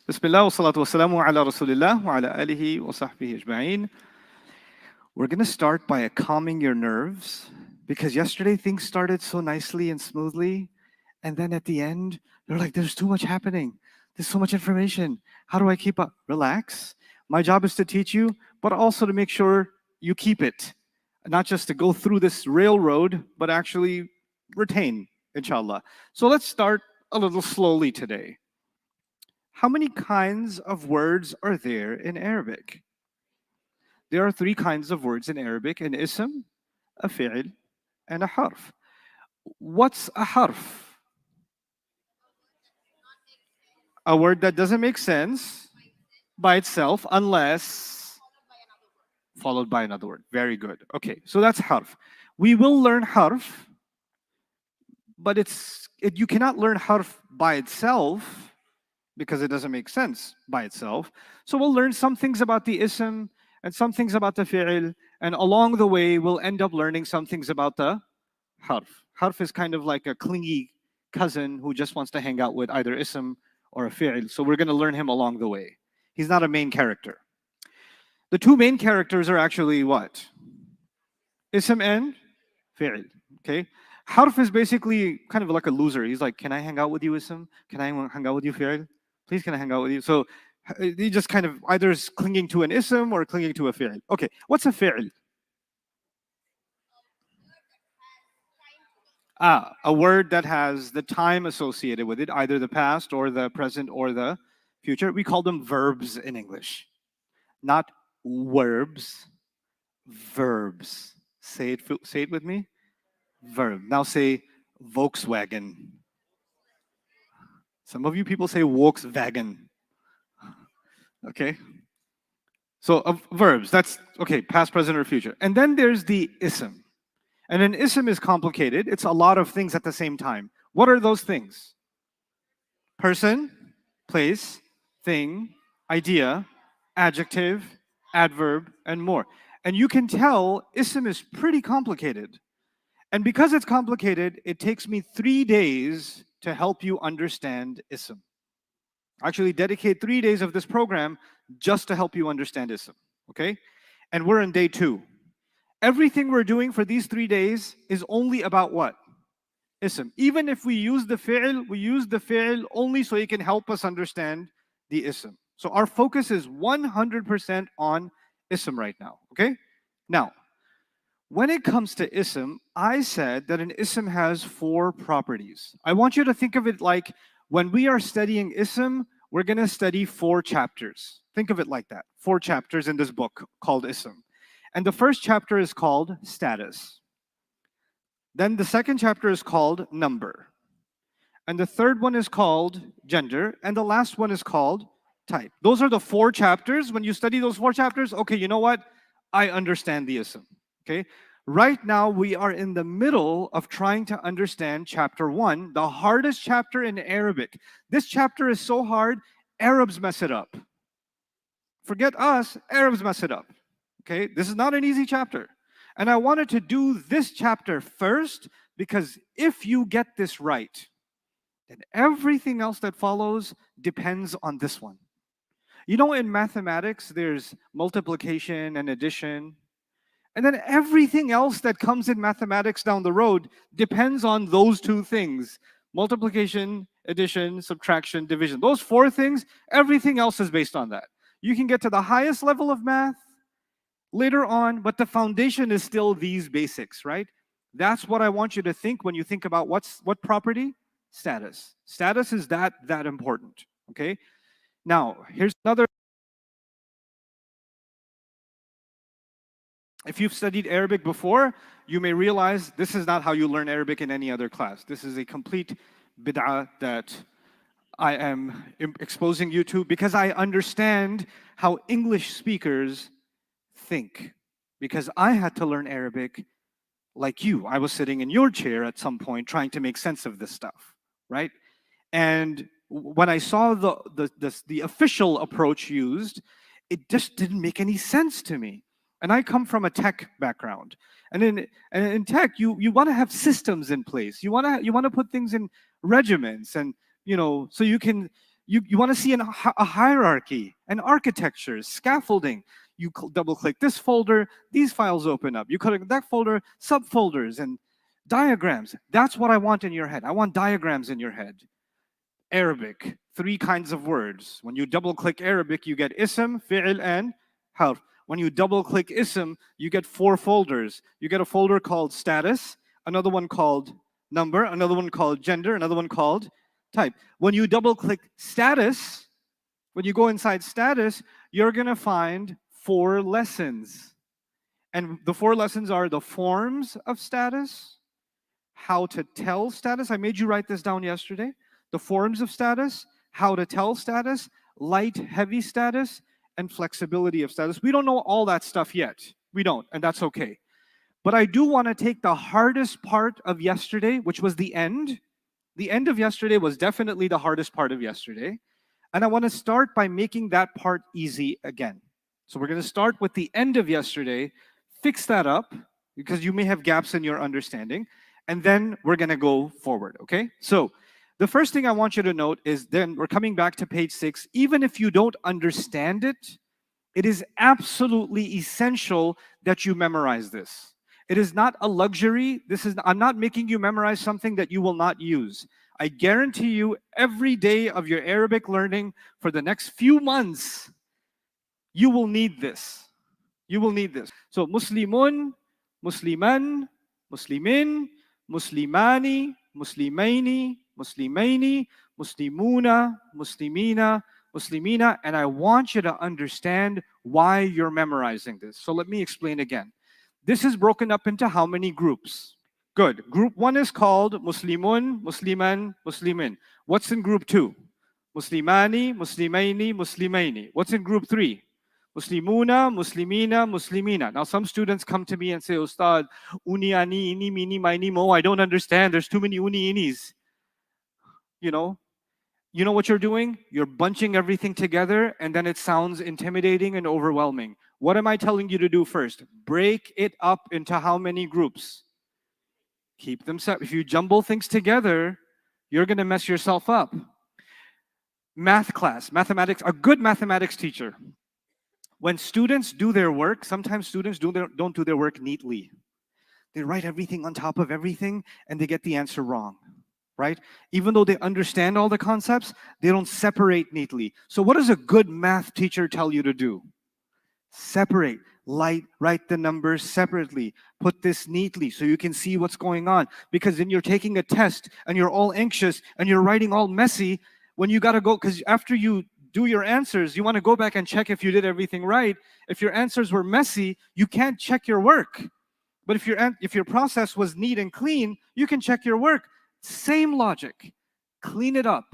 Bismillah wa salatu wa salamu ala rasulillah wa ala alihi wa sahbihi ajma'in. We're going to start by calming your nerves because yesterday things started so nicely and smoothly. And then at the end, they're like, there's too much happening. There's so much information. How do I keep up? Relax. My job is to teach you, but also to make sure you keep it. Not just to go through this railroad, but actually retain, inshallah. So let's start a little slowly today. How many kinds of words are there in Arabic? There are three kinds of words in Arabic: an ism, a fi'l, and a harf. What's a harf? A word that doesn't make sense by itself unless followed by another word. Very good. Okay, so that's harf. We will learn harf, but you cannot learn harf by itself because it doesn't make sense by itself. So we'll learn some things about the ism and some things about the fi'l, and along the way we'll end up learning some things about the harf. Harf is kind of like a clingy cousin who just wants to hang out with either ism or a fi'l. So we're going to learn him along the way. He's not a main character. The two main characters are actually what? Ism and fi'l. Okay? Harf is basically kind of like a loser. He's like, can I hang out with you, ism? Can I hang out with you, fi'l? Please, can I hang out with you? So he just kind of either is clinging to an ism or clinging to a fi'l. Okay, what's a fi'l? A word that has the time associated with it, either the past or the present or the future. We call them verbs in English. Not verbs, verbs. Say it with me. Verb. Now say Volkswagen. Some of you people say Volkswagen. Okay? So verbs, that's okay, past, present, or future. And then there's the ism. And an ism is complicated. It's a lot of things at the same time. What are those things? Person, place, thing, idea, adjective, adverb, and more. And you can tell ism is pretty complicated. And because it's complicated, it takes me 3 days to help you understand ism. Actually, dedicate 3 days of this program just to help you understand ism, okay? And we're in day 2. Everything we're doing for these 3 days is only about what? Ism. Even if we use the fi'l only so it can help us understand the ism. So our focus is 100% on ism right now, okay? Now, when it comes to ism, I said that an ism has 4 properties. I want you to think of it like when we are studying ism, we're going to study 4 chapters. Think of it like that. 4 chapters in this book called ism. And the first chapter is called status. Then the second chapter is called number. And the third one is called gender. And the last one is called type. Those are the 4 chapters. When you study those 4 chapters, okay, you know what? I understand the ism. Okay? Right now, we are in the middle of trying to understand chapter 1, the hardest chapter in Arabic. This chapter is so hard, Arabs mess it up. Forget us, Arabs mess it up. Okay? This is not an easy chapter. And I wanted to do this chapter first because if you get this right, then everything else that follows depends on this one. You know, in mathematics, there's multiplication and addition. And then everything else that comes in mathematics down the road depends on those 2 things. Multiplication, addition, subtraction, division. Those 4 things, everything else is based on that. You can get to the highest level of math later on, but the foundation is still these basics, right? That's what I want you to think when you think about what property? Status. Status is that important, okay? Now, here's another. If you've studied Arabic before, you may realize this is not how you learn Arabic in any other class. This is a complete bid'ah that I am exposing you to because I understand how English speakers think. Because I had to learn Arabic like you. I was sitting in your chair at some point trying to make sense of this stuff, right? And when I saw the official approach used, it just didn't make any sense to me. And I come from a tech background. And in tech, you want to have systems in place. You want to put things in regiments and, you know, so you can You want to see a hierarchy, an architecture, scaffolding. You double click this folder, these files open up. You click that folder, subfolders and diagrams. That's what I want in your head. I want diagrams in your head. Arabic, 3 kinds of words. When you double click Arabic, you get ism, fi'il, and harf. When you double click ism, you get 4 folders. You get a folder called status, another one called number, another one called gender, another one called type. When you double click status, when you go inside status, you're going to find 4 lessons. And the 4 lessons are the forms of status, how to tell status. I made you write this down yesterday. The forms of status, how to tell status, light, heavy status, and flexibility of status. We don't know all that stuff yet. We don't, and that's okay. But I do want to take the hardest part of yesterday, which was the end. The end of yesterday was definitely the hardest part of yesterday. And I want to start by making that part easy again. So we're going to start with the end of yesterday, fix that up, because you may have gaps in your understanding, and then we're going to go forward, okay? So the first thing I want you to note is then we're coming back to page 6. Even if you don't understand it, it is absolutely essential that you memorize this. It is not a luxury. I'm not making you memorize something that you will not use. I guarantee you every day of your Arabic learning for the next few months, you will need this. You will need this. So Muslimun, Musliman, Muslimin, Muslimani, Muslimaini, Muslimaini, Muslimuna, Muslimina, Muslimina, and I want you to understand why you're memorizing this. So let me explain again. This is broken up into how many groups? Good. Group 1 is called Muslimun, Musliman, Muslimin. What's in group 2? Muslimani, Muslimaini, Muslimaini. What's in group 3? Muslimuna, Muslimina, Muslimina. Now some students come to me and say, Ustad, uni, ani, ini, mini, mini, mo, I don't understand. There's too many uni, inis. You know what you're doing? You're bunching everything together and then it sounds intimidating and overwhelming. What am I telling you to do first? Break it up into how many groups? Keep them separate. If you jumble things together, you're going to mess yourself up. Math class, mathematics, a good mathematics teacher. When students do their work, sometimes students don't do their work neatly. They write everything on top of everything and they get the answer wrong. Right? Even though they understand all the concepts, they don't separate neatly. So what does a good math teacher tell you to do? Separate, write the numbers separately, put this neatly so you can see what's going on. Because then you're taking a test and you're all anxious and you're writing all messy when you gotta go, because after you do your answers, you wanna go back and check if you did everything right. If your answers were messy, you can't check your work. But if your process was neat and clean, you can check your work. Same logic. Clean it up.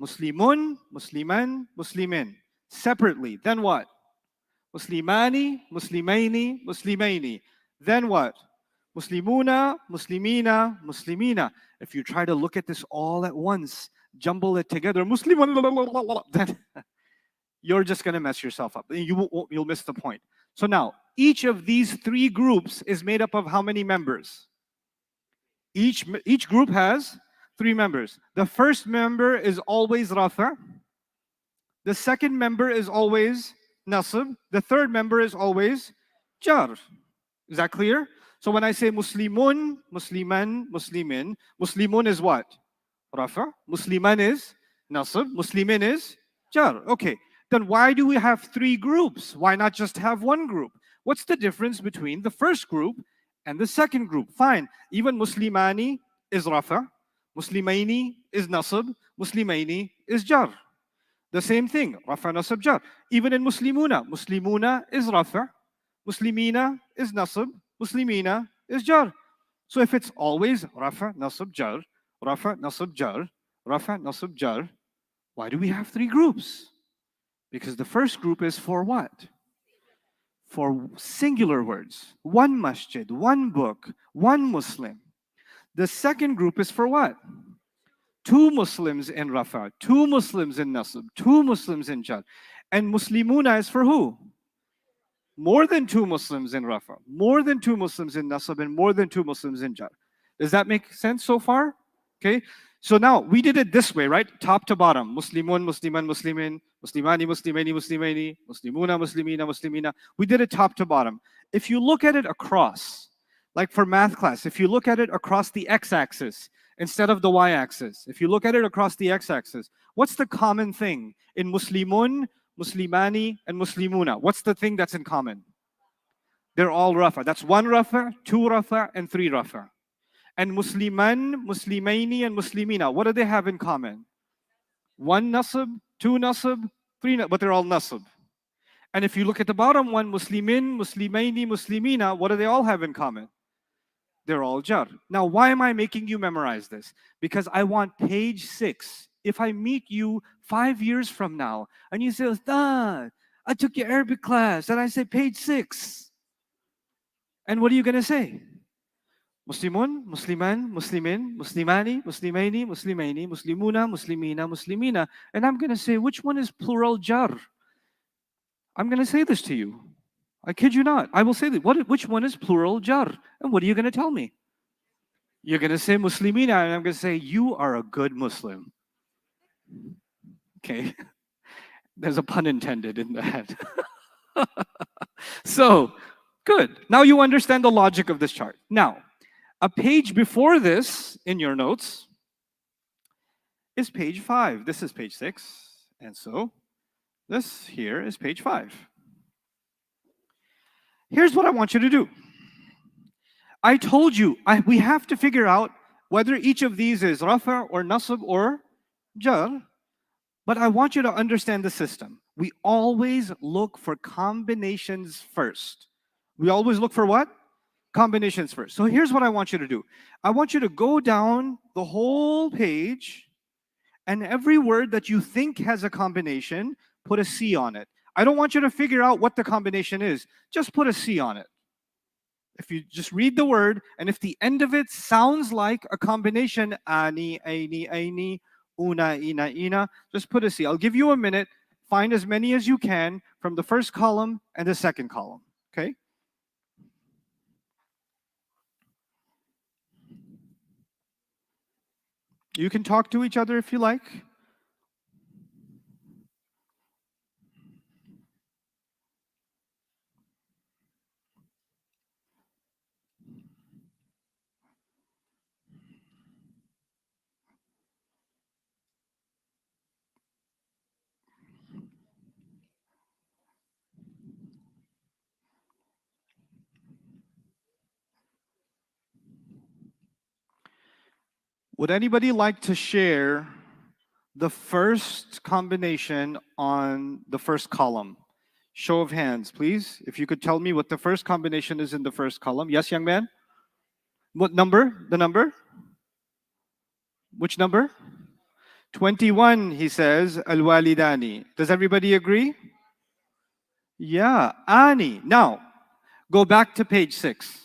Muslimun, Musliman, Muslimin. Separately. Then what? Muslimani, Muslimaini, Muslimaini. Then what? Muslimuna, Muslimina, Muslimina. If you try to look at this all at once, jumble it together, Muslimun, then you're just going to mess yourself up. You'll miss the point. So now, each of these 3 groups is made up of how many members? Each group has 3 members. The first member is always Rafa. The second member is always Nasib. The third member is always Jar. Is that clear? So when I say Muslimun, Musliman, Muslimin, Muslimun is what? Rafa. Musliman is Nasib. Muslimin is Jar. Okay. Then why do we have 3 groups? Why not just have 1 group? What's the difference between the first group and the second group? Fine. Even Muslimani is Rafa. Muslimaini is Nasib. Muslimaini is Jar. The same thing. Rafa, Nasib, Jar. Even in Muslimuna. Muslimuna is Rafa. Muslimina is Nasib. Muslimina is Jar. So if it's always Rafa, Nasib, Jar, Rafa, Nasib, Jar, Rafa, Nasib, Jar, why do we have 3 groups? Because the first group is for what? For singular words. 1 masjid, 1 book, 1 Muslim. The second group is for what? 2 Muslims in Rafa, 2 Muslims in Nasib, 2 Muslims in Jar. And Muslimuna is for who? More than 2 Muslims in Rafa, more than 2 Muslims in Nasib, and more than 2 Muslims in Jar. Does that make sense so far? Okay. So now we did it this way, right? Top to bottom. Muslimun, Musliman, Muslimin, Muslimani, Muslimani, Muslimani, Muslimuna, Muslimina, Muslimina. We did it top to bottom. If you look at it across, like for math class, if you look at it across the x-axis instead of the y-axis, if you look at it across the x-axis, what's the common thing in Muslimun, Muslimani, and Muslimuna? What's the thing that's in common? They're all rafa. That's one rafa, two rafa, and three rafa. And Musliman, Muslimaini, and Muslimina, what do they have in common? One nasab, two nasab, three nasab, but they're all nasab. And if you look at the bottom one, Muslimin, Muslimaini, Muslimina, what do they all have in common? They're all jar. Now, why am I making you memorize this? Because I want page 6. If I meet you 5 years from now, and you say, Ustad, I took your Arabic class, and I say page 6. And what are you going to say? Muslimun, Musliman, Muslimin, Muslimani, Muslimaini, Muslimaini, Muslimuna, Muslimina, Muslimina. And I'm going to say, which one is plural jar? I'm going to say this to you. I kid you not. I will say that. Which one is plural jar? And what are you going to tell me? You're going to say Muslimina, and I'm going to say, you are a good Muslim. Okay? There's a pun intended in that. So, good. Now you understand the logic of this chart. Now, a page before this in your notes is page 5. This is page 6. And so this here is page 5. Here's what I want you to do. I told you we have to figure out whether each of these is rafa or nasab or jar. But I want you to understand the system. We always look for combinations first. We always look for what? Combinations first. So here's what I want you to do. I want you to go down the whole page, and every word that you think has a combination, put a C on it. I don't want you to figure out what the combination is. Just put a C on it. If you just read the word, and if the end of it sounds like a combination, ani, aini, aini, una, ina, ina, just put a C. I'll give you a minute. Find as many as you can from the first column and the second column. Okay? You can talk to each other if you like. Would anybody like to share the first combination on the first column? Show of hands, please. If you could tell me what the first combination is in the first column. Yes, young man? What number? The number? Which number? 21, he says, al-walidani. Does everybody agree? Yeah, ani. Now, go back to page 6.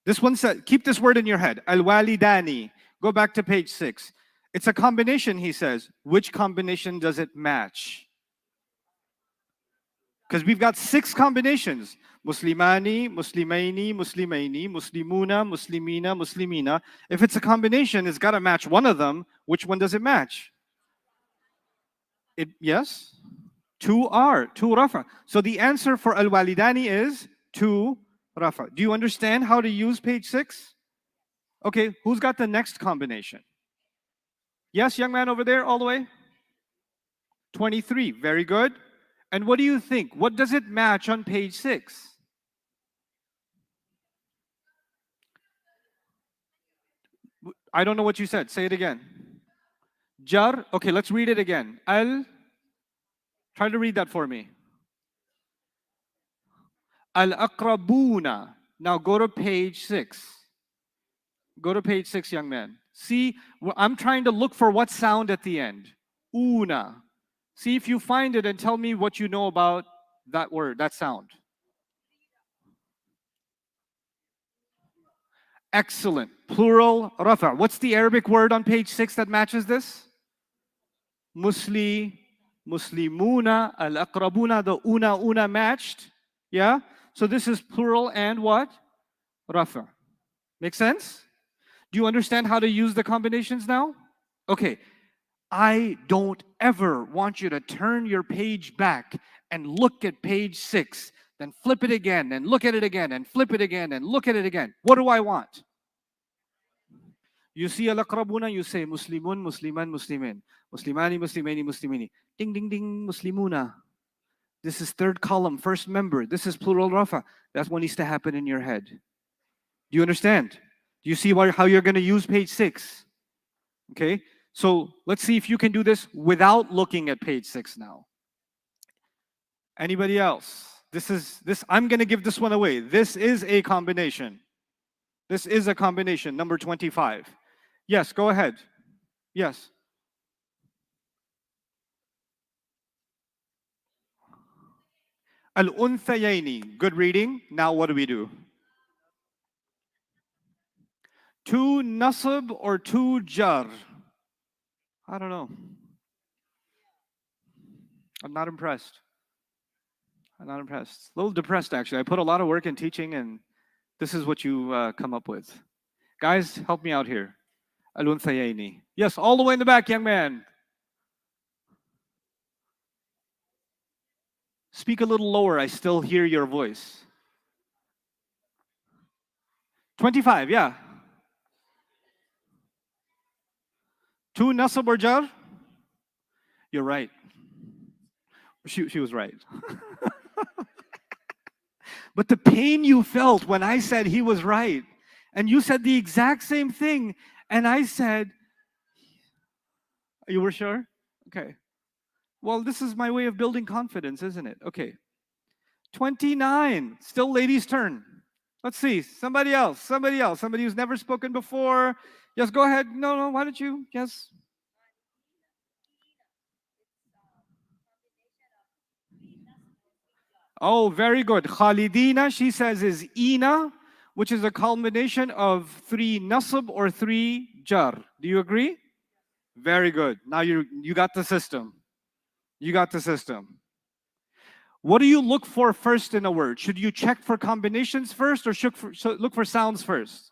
This one says, keep this word in your head, al-walidani. Go back to page 6. It's a combination, he says. Which combination does it match? Because we've got 6 combinations. Muslimani, Muslimaini, Muslimaini, Muslimuna, Muslimina, Muslimina. If it's a combination, it's got to match one of them. Which one does it match? Yes? 2 rafa. So the answer for al-walidani is 2 rafa. Do you understand how to use page 6? Okay, who's got the next combination? Yes, young man over there, all the way? 23, very good. And what do you think? What does it match on page 6? I don't know what you said. Say it again. Jar. Okay, let's read it again. Try to read that for me. Al-aqrabuna. Now go to page 6. Go to page 6, young man. See, I'm trying to look for what sound at the end. Una. See if you find it and tell me what you know about that word, that sound. Excellent. Plural, rafa. What's the Arabic word on page 6 that matches this? Musli, Muslimuna, al-aqrabuna, the una matched. Yeah? So this is plural and what? Rafa. Make sense? Do you understand how to use the combinations now? Okay. I don't ever want you to turn your page back and look at page 6, then flip it again and look at it again and flip it again and look at it again. What do I want? You see al-aqrabuna, you say Muslimun, Musliman, Muslimin. Muslimani, Muslimani, Muslimini. Ding, ding, ding, Muslimuna. This is third column, first member. This is plural rafa. That's what needs to happen in your head. Do you understand? Do you see how you're going to use page 6? Okay, so let's see if you can do this without looking at page 6 now. Anybody else? I'm going to give this one away. This is a combination. This is a combination, number 25. Yes, go ahead. Yes. Al-unthayaini. Good reading. Now what do we do? 2 nasab or 2 jar? I don't know. I'm not impressed. I'm not impressed. A little depressed, actually. I put a lot of work in teaching, and this is what you come up with. Guys, help me out here. Al-unthayaini. Yes, all the way in the back, young man. Speak a little lower. I still hear your voice. 25, yeah. 2 nasab or jar? You're right. She was right. But the pain you felt when I said he was right, and you said the exact same thing, and I said, you were sure? Okay. Well, this is my way of building confidence, isn't it? Okay. 29. Still ladies' turn. Let's see. Somebody else. Somebody who's never spoken before. Yes, go ahead. No, why don't you? Yes. Oh, very good. Khalidina, she says, is ina, which is a combination of 3 nasab or 3 jar. Do you agree? Very good. Now you got the system. You got the system. What do you look for first in a word? Should you check for combinations first or look for sounds first?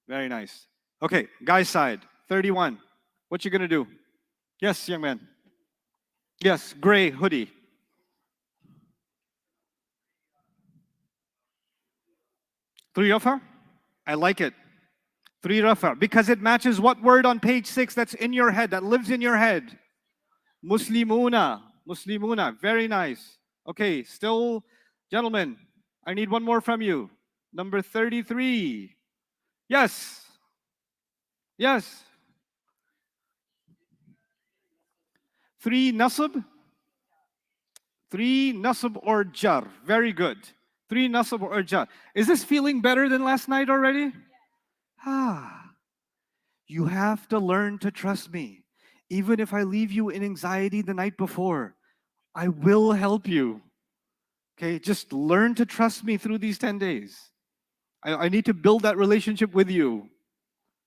Very nice. Okay, guy's side, 31. What you gonna do? Yes, young man. Yes, gray hoodie. 3 rafa? I like it. 3 rafa, because it matches what word on page 6 that's in your head, that lives in your head? Muslimuna. Muslimuna. Very nice. Okay, still, gentlemen, I need one more from you. Number 33. Yes. Yes. 3 nasab. 3 nasab or jar. Very good. 3 nasab or jar. Is this feeling better than last night already? You have to learn to trust me. Even if I leave you in anxiety the night before, I will help you. Okay, just learn to trust me through these 10 days. I need to build that relationship with you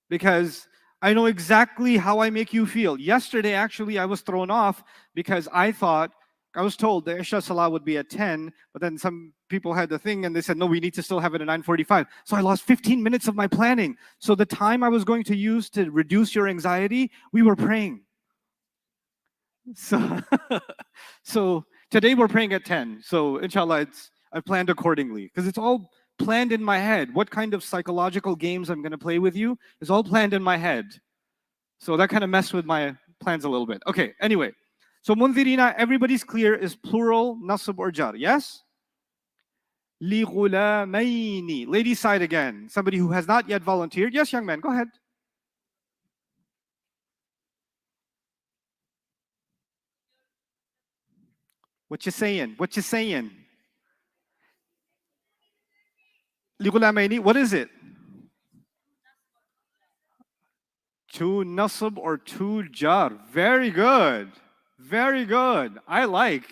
because I know exactly how I make you feel. Yesterday, actually, I was thrown off because I was told the Isha Salah would be at 10, but then some people had the thing and they said, no, we need to still have it at 9:45. So I lost 15 minutes of my planning. So the time I was going to use to reduce your anxiety, we were praying. So, so today we're praying at 10. So inshallah, I've planned accordingly because it's all planned in my head. What kind of psychological games I'm going to play with you is all planned in my head. So that kind of messed with my plans a little bit. Okay, anyway. So mundirina, everybody's clear, is plural, nasab or jar. Yes? Li ghulamaini. Ladies' side again. Somebody who has not yet volunteered. Yes, young man, go ahead. What you saying? What you saying? Li ghulamaini, what is it? 2 nasab or 2 jar. Very good. Very good. I like.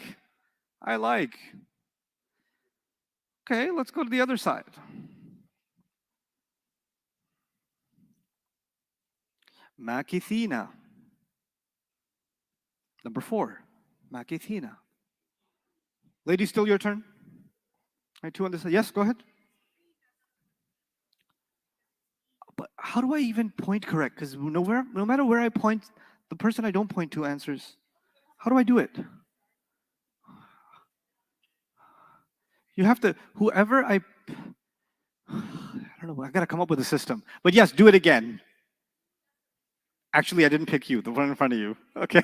Okay, let's go to the other side. Makithina. Number 4. Makithina. Ladies, still your turn? Right, 2 on this side. Yes, go ahead. how do I even point correct? Because no matter where I point, the person I don't point to answers. How do I do it? You have to, whoever I don't know, I gotta come up with a system. But yes, do it again. Actually, I didn't pick you, the one in front of you. Okay.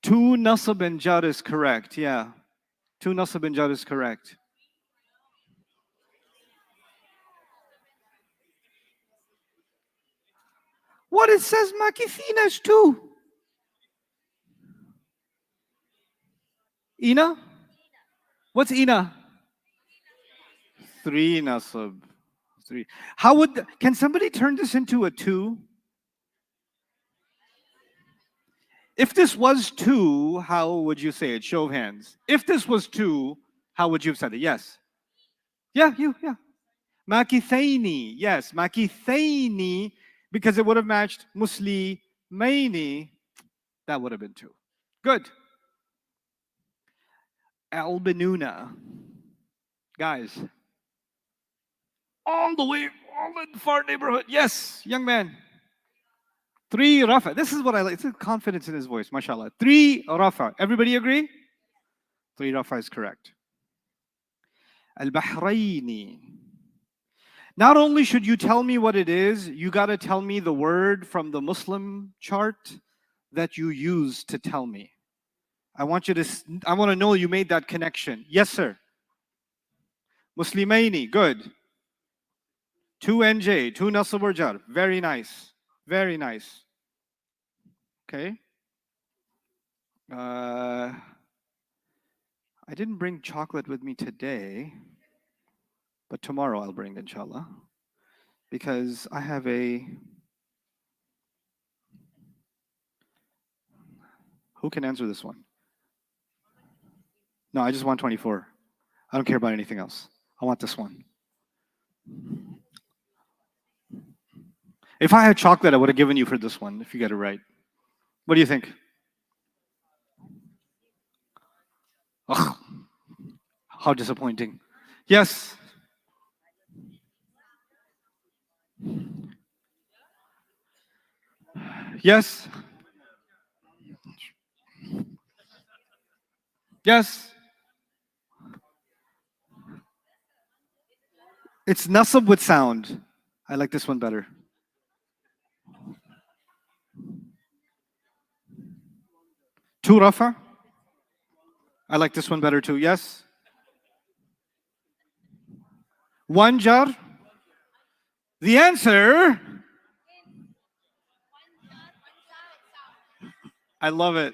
Two nasab and jar is correct, yeah. Two nasab and jar is correct. What it says makithina is two. Ina? What's ina? Three nasab. Three. How would, can somebody turn this into a two? If this was two, how would you say it? Show of hands. If this was two, how would you have said it? Yes. Yeah, you, yeah. Makithaini, yes, makithaini, because it would have matched muslimaini. That would have been two. Good. Albinuna. Guys. All the way, all in the far neighborhood. Yes, young man. Three rafa. This is what I like. It's a confidence in his voice, mashallah. Three rafa. Everybody agree? Three rafa is correct. Al-Bahraini. Not only should you tell me what it is, you got to tell me the word from the Muslim chart that you use to tell me. I want to know you made that connection. Yes, sir. Muslimaini, good. Two NJ, two Nasab or Jar. Very nice. Very nice. Okay. I didn't bring chocolate with me today, but tomorrow I'll bring, inshallah, because I have a... Who can answer this one? No, I just want 24. I don't care about anything else. I want this one. If I had chocolate, I would have given you for this one, if you get it right. What do you think? Ugh, how disappointing. Yes. Yes. Yes. It's nasab with sound. I like this one better. Two rafa. I like this one better too. Yes. One jar. The answer. I love it.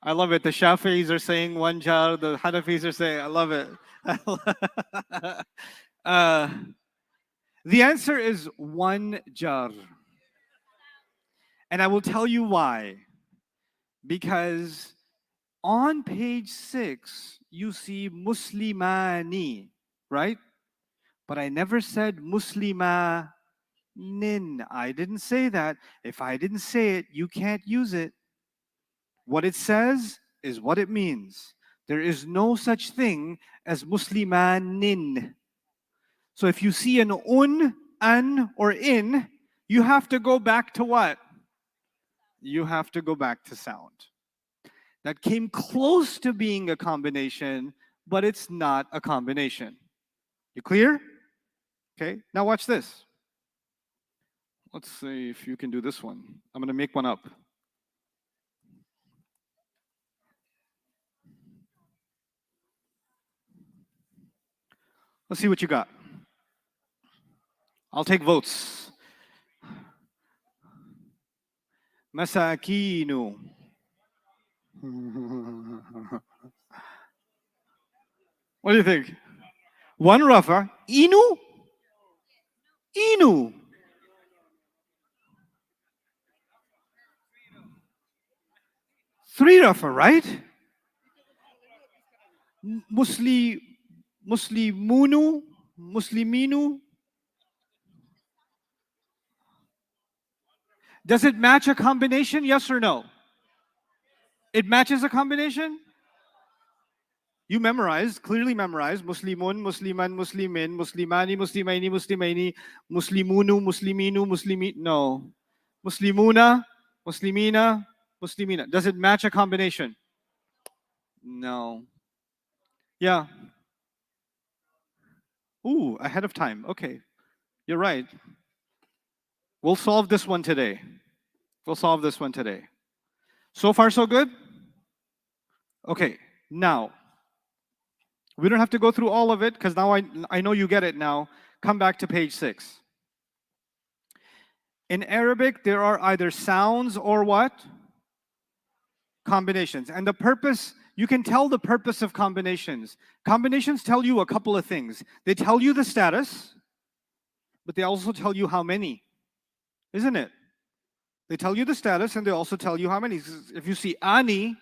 I love it. The Shafi'is are saying one jar. The Hanafis are saying, I love it. The answer is one jar. And I will tell you why. Because on page 6, you see Muslimani, right? But I never said Muslimanin. I didn't say that. If I didn't say it, you can't use it. What it says is what it means. There is no such thing as Muslimanin. So if you see an an, or in, you have to go back to what? You have to go back to sound. That came close to being a combination, but it's not a combination. You clear? Okay, now watch this. Let's see if you can do this one. I'm going to make one up. Let's see what you got. I'll take votes. Masakinu. What do you think? One rafa. Inu? Inu. Three rafa, right? Muslimunu? Musliminu? Does it match a combination? Yes or no? It matches a combination? You memorized, clearly memorized, Muslimun, Musliman, Muslimin, Muslimani, Muslimaini, Muslimaini, Muslimunu, Musliminu, Muslimi. No. Muslimuna, Muslimina, Muslimina. Does it match a combination? No. Yeah. Ooh, ahead of time. Okay. You're right. We'll solve this one today. We'll solve this one today. So far, so good? Okay. Now, we don't have to go through all of it because now I know you get it now. Come back to page 6. In Arabic, there are either sounds or what? Combinations. And the purpose, you can tell the purpose of combinations. Combinations tell you a couple of things. They tell you the status, but they also tell you how many. Isn't it? They tell you the status and they also tell you how many. If you see ani,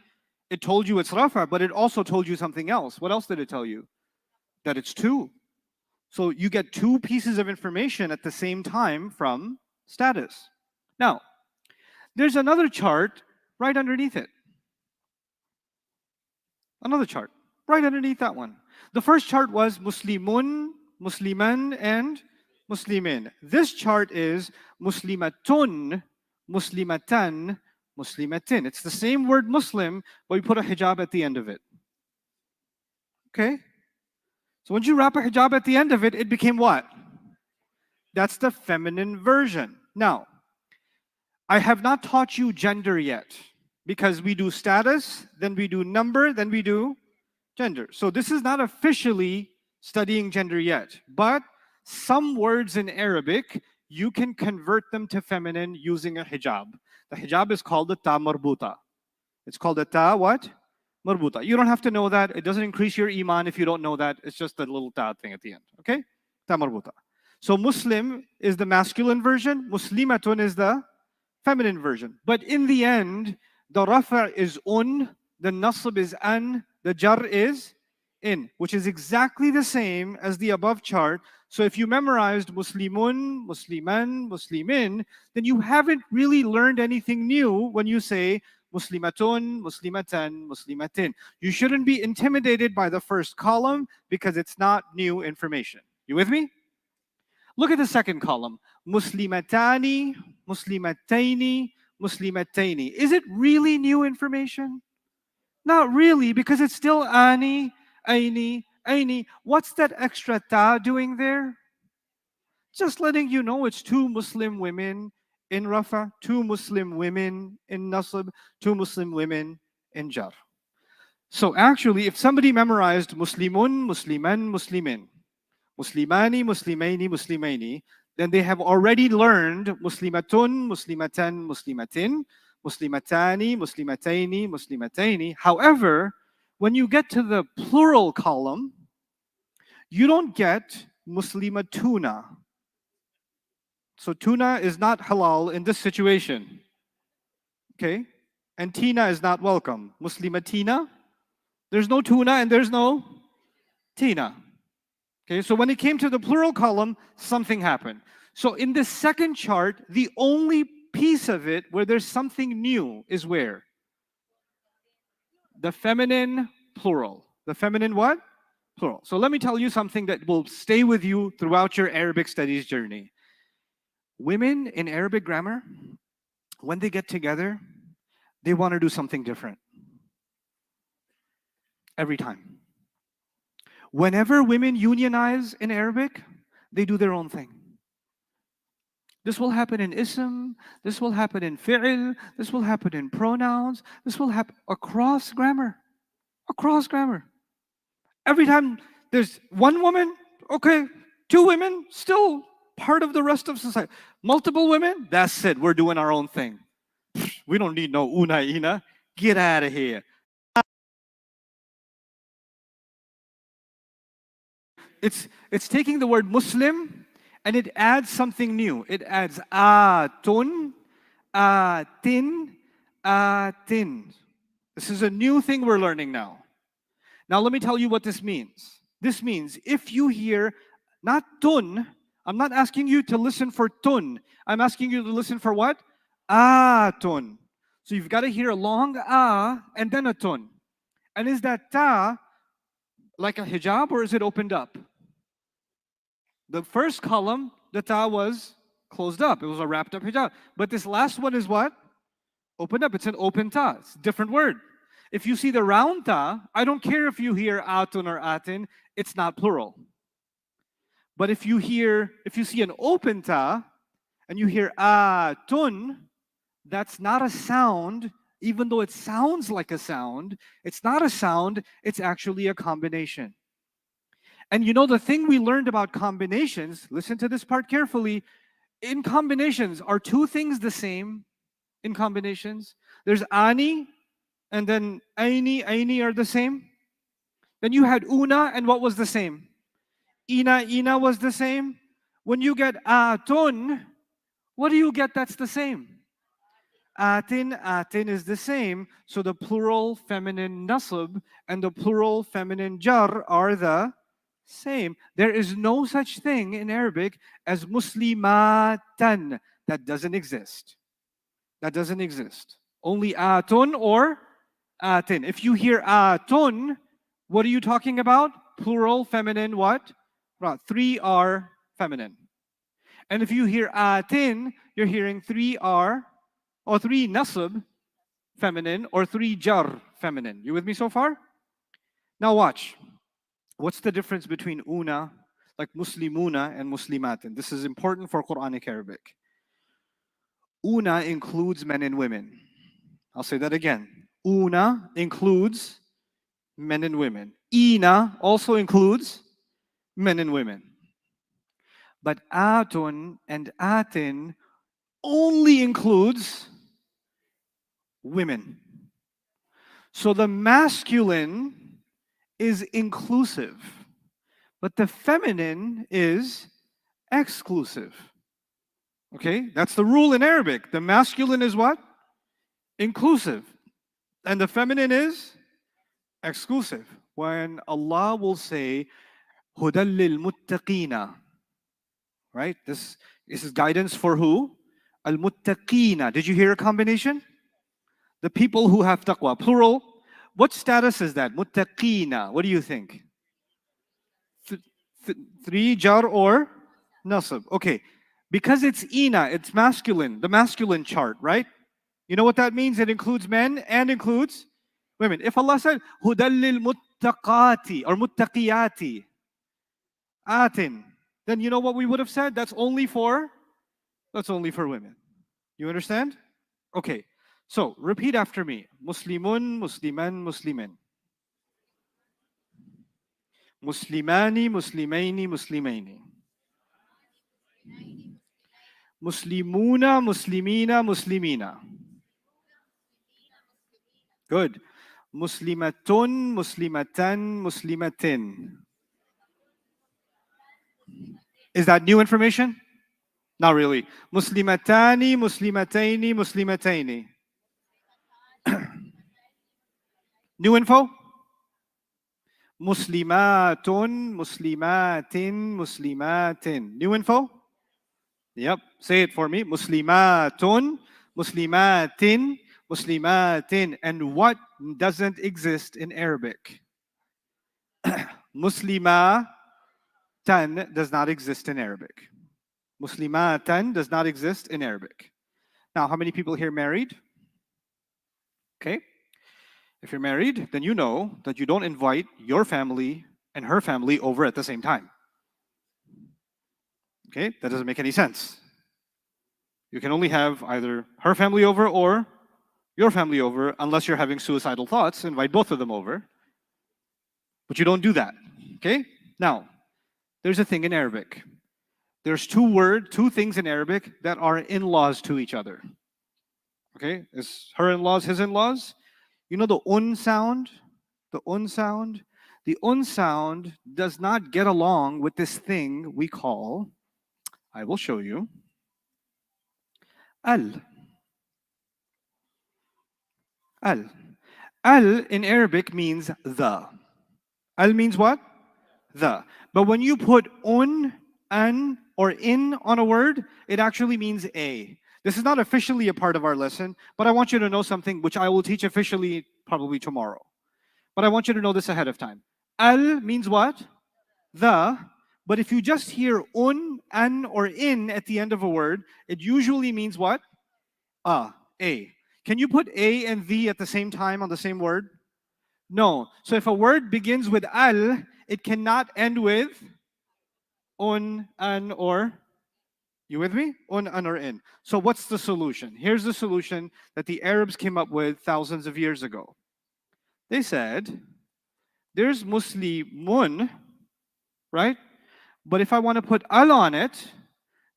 it told you it's rafa, but it also told you something else. What else did it tell you? That it's 2. So you get 2 pieces of information at the same time from status. Now, there's another chart right underneath it. Another chart right underneath that one. The first chart was Muslimun, Musliman, and Muslimin. This chart is Muslimatun, Muslimatan, Muslimatin. It's the same word Muslim, but we put a hijab at the end of it. Okay? So once you wrap a hijab at the end of it, it became what? That's the feminine version. Now, I have not taught you gender yet because we do status, then we do number, then we do gender. So this is not officially studying gender yet, but some words in Arabic, you can convert them to feminine using a hijab. The hijab is called the ta marbuta. It's called the ta what? Marbuta. You don't have to know that. It doesn't increase your iman if you don't know that. It's just the little ta thing at the end. Okay? Ta marbuta. So Muslim is the masculine version. Muslimatun is the feminine version. But in the end, the rafa is un, the nasb is an, the jar is in, which is exactly the same as the above chart. So if you memorized Muslimun, Musliman, Muslimin, then you haven't really learned anything new when you say Muslimatun, Muslimatan, Muslimatin. You shouldn't be intimidated by the first column because it's not new information. You with me? Look at the second column. Muslimatani, Muslimataini, Muslimataini. Is it really new information? Not really, because it's still ani, aini, aini. What's that extra ta doing there? Just letting you know it's 2 Muslim women in Rafa, 2 Muslim women in Nasb, 2 Muslim women in Jar. So actually, if somebody memorized Muslimun, Musliman, Muslimin, Muslimani, Muslimaini, Muslimaini, then they have already learned Muslimatun, Muslimatan, Muslimatin, Muslimatani, Muslimataini, Muslimataini. However, when you get to the plural column, you don't get Muslimatuna. So tuna is not halal in this situation. Okay? And Tina is not welcome. Muslimatina, there's no tuna and there's no Tina. Okay, so when it came to the plural column, something happened. So in this second chart, the only piece of it where there's something new is where? The feminine plural. The feminine what? Plural. So let me tell you something that will stay with you throughout your Arabic studies journey. Women in Arabic grammar, when they get together, they want to do something different. Every time. Whenever women unionize in Arabic, they do their own thing. This will happen in ism, this will happen in fi'l, this will happen in pronouns, this will happen across grammar. Across grammar. Every time there's one woman, okay, 2 women, still part of the rest of society. Multiple women, that's it, we're doing our own thing. We don't need no una, ina. Get out of here. It's taking the word Muslim and it adds something new. It adds atun, atin, atin. This is a new thing we're learning now. Now let me tell you what this means. This means if you hear not tun, I'm not asking you to listen for tun. I'm asking you to listen for what? Atun. So you've got to hear a long ah and then a tun. And is that ta like a hijab, or is it opened up? The first column, the ta was closed up. It was a wrapped up hijab. But this last one is what? Opened up. It's an open ta. It's a different word. If you see the round ta, I don't care if you hear atun or atin, it's not plural. But if you see an open ta and you hear atun, that's not a sound, even though it sounds like a sound. It's not a sound, it's actually a combination. And you know the thing we learned about combinations, listen to this part carefully. In combinations, are two things the same in combinations? There's ani and then aini are the same. Then you had una, and what was the same? Ina was the same. When you get atun, what do you get that's the same? Atin is the same. So the plural feminine nasab and the plural feminine jar are the same. There is no such thing in Arabic as muslimatan. That doesn't exist. That doesn't exist. Only atun or atin. If you hear atun, what are you talking about? Plural, feminine, what? Right, 3 are feminine. And if you hear atin, you're hearing 3 are, or 3 nasab, feminine, or 3 jar, feminine. You with me so far? Now watch. What's the difference between una, like muslimuna, and muslimatin? This is important for Quranic Arabic. Una includes men and women. I'll say that again. Una includes men and women. Ina also includes men and women. But atun and atin only includes women. So the masculine is inclusive, but the feminine is exclusive. Okay, that's the rule in Arabic. The masculine is what? Inclusive. And the feminine is exclusive. When Allah will say, Hudal lil muttaqina, right? This is guidance for who? Al muttaqina. Did you hear a combination? The people who have taqwa. Plural. What status is that? Muttaqina. What do you think? 3 jar or nasab. Okay. Because it's ina, it's masculine, the masculine chart, right? You know what that means? It includes men and includes women. If Allah said, Hudallil muttaqati or muttaqiyati, atin, then you know what we would have said? That's only for women. You understand? Okay. So repeat after me. Muslimun, musliman, muslimin. Muslimani, muslimaini, muslimaini. Muslimuna, muslimina, muslimina. Good. Muslimatun, muslimatan, muslimatin. Is that new information? Not really. Muslimatani, muslimataini, muslimataini. New info? Muslimatun, muslimatin, muslimatin. New info? Yep. Say it for me. Muslimatun, muslimatin, muslimatin. And what doesn't exist in Arabic? Muslimatan does not exist in Arabic. Muslimatan does not exist in Arabic. Now, how many people here married? Okay. If you're married, then you know that you don't invite your family and her family over at the same time. Okay, that doesn't make any sense. You can only have either her family over or your family over, unless you're having suicidal thoughts, invite both of them over. But you don't do that. Okay? Now, there's a thing in Arabic. There's two things in Arabic that are in-laws to each other. Okay? Is her in-laws his in-laws? You know the un sound? The un sound? The un sound does not get along with this thing we call, I will show you, al. Al. Al in Arabic means the. Al means what? The. But when you put un, an, or in on a word, it actually means a. This is not officially a part of our lesson, but I want you to know something which I will teach officially probably tomorrow. But I want you to know this ahead of time. Al means what? The. But if you just hear an, or in at the end of a word, it usually means what? A. Can you put a and the at the same time on the same word? No. So if a word begins with al, it cannot end with an, or. You with me? An, or in. So what's the solution? Here's the solution that the Arabs came up with thousands of years ago. They said, there's Muslimun, right? But if I want to put al on it,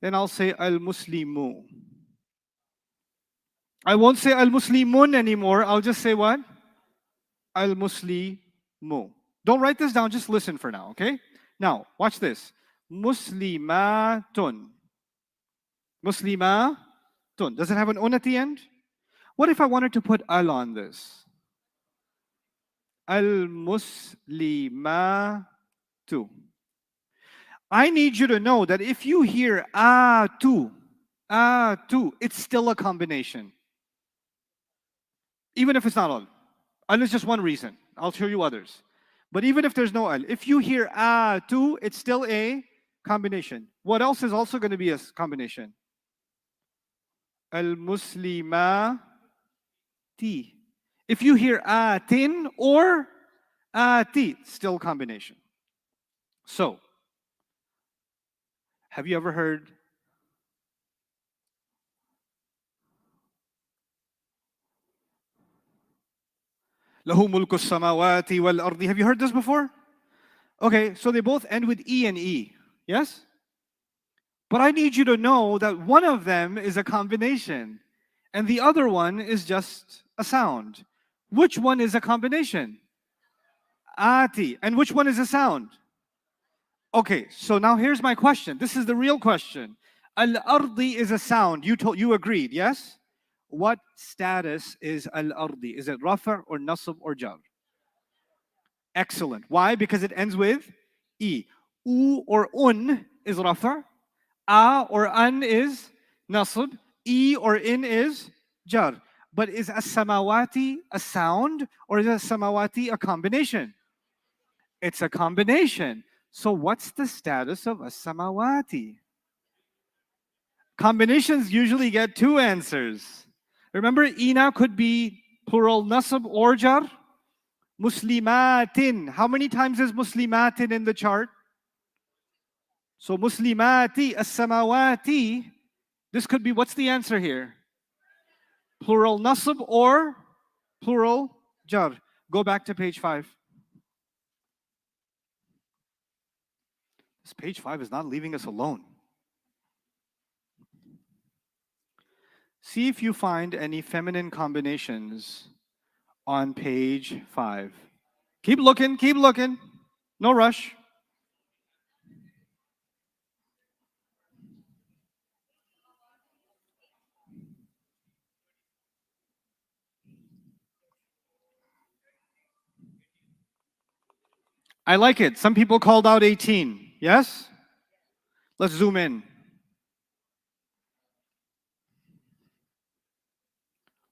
then I'll say al-Muslimu. I won't say al-Muslimun anymore. I'll just say what? Al-Muslimu. Don't write this down, just listen for now, okay? Now, watch this. Muslimatun. Muslimatun. Does it have an un at the end? What if I wanted to put al on this? Al-Muslimatu. I need you to know that if you hear tu, it's still a combination. Even if it's not al. Al is just one reason. I'll show you others. But even if there's no al, if you hear tu, it's still a combination. What else is also going to be a combination? Al-Muslimati. If you hear atin or ati, still combination. So, have you ever heard Lahu mulku samawati wal ardi? Have you heard this before? Okay, so they both end with E and E. Yes? But I need you to know that one of them is a combination and the other one is just a sound. Which one is a combination? Ati. And which one is a sound? Okay, so now here's my question. This is the real question. Al-ardi is a sound. You agreed, yes? What status is al-ardi? Is it rafa' or nasb or jar? Excellent. Why? Because it ends with E. U or un is rafa'. A or an is nasb. E or in is jar. But is as-samawati a sound or is as-samawati a combination? It's a combination. So what's the status of as-samawati? Combinations usually get two answers. Remember, ina could be plural nasab or jar. Muslimatin. How many times is muslimatin in the chart? So muslimati, as-samawati. This could be, what's the answer here? Plural nasab or plural jar. Go back to page 5. This page 5 is not leaving us alone. See if you find any feminine combinations on page 5. Keep looking, keep looking. No rush. I like it. Some people called out 18. Yes? Let's zoom in.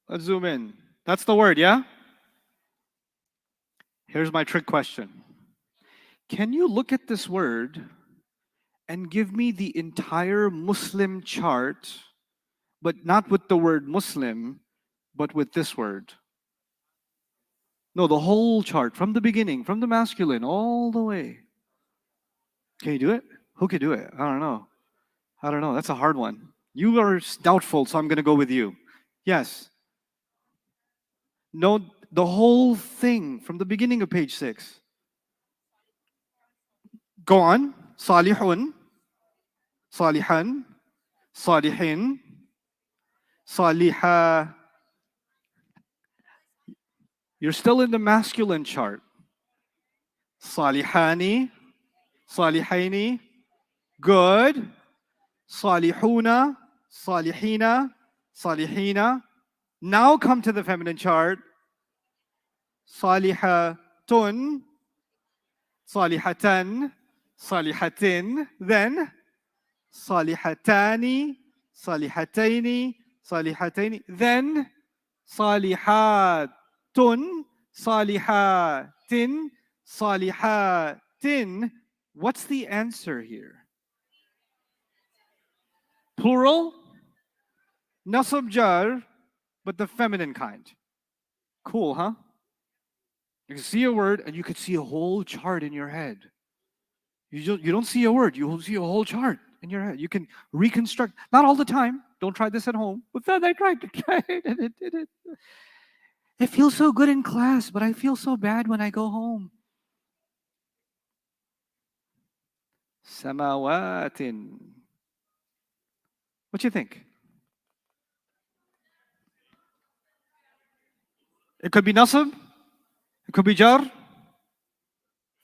Let's zoom in. That's the word, yeah? Here's my trick question. Can you look at this word and give me the entire Muslim chart, but not with the word Muslim, but with this word? No, the whole chart, from the beginning, from the masculine, all the way. Can you do it? Who could do it? I don't know. I don't know. That's a hard one. You are doubtful, so I'm going to go with you. Yes. No, the whole thing from the beginning of page 6. Go on. Salihun, Salihan, Salihin, Saliha. You're still in the masculine chart. Salihani, Salihaini, good. Salihuna, Salihina, Salihina. Now come to the feminine chart. Salihatun, Salihatan, Salihatin. Then Salihatani, Salihataini, Salihataini. Then Salihatun, Salihatin, Salihatin. What's the answer here? Plural? Nasab jar, but the feminine kind. Cool, huh? You can see a word and you could see a whole chart in your head. You don't see a word, you see a whole chart in your head. You can reconstruct, not all the time. Don't try this at home. But then I tried to try it and it did it. It feels so good in class, but I feel so bad when I go home. Samawatin. What do you think? It could be nasab. It could be jar.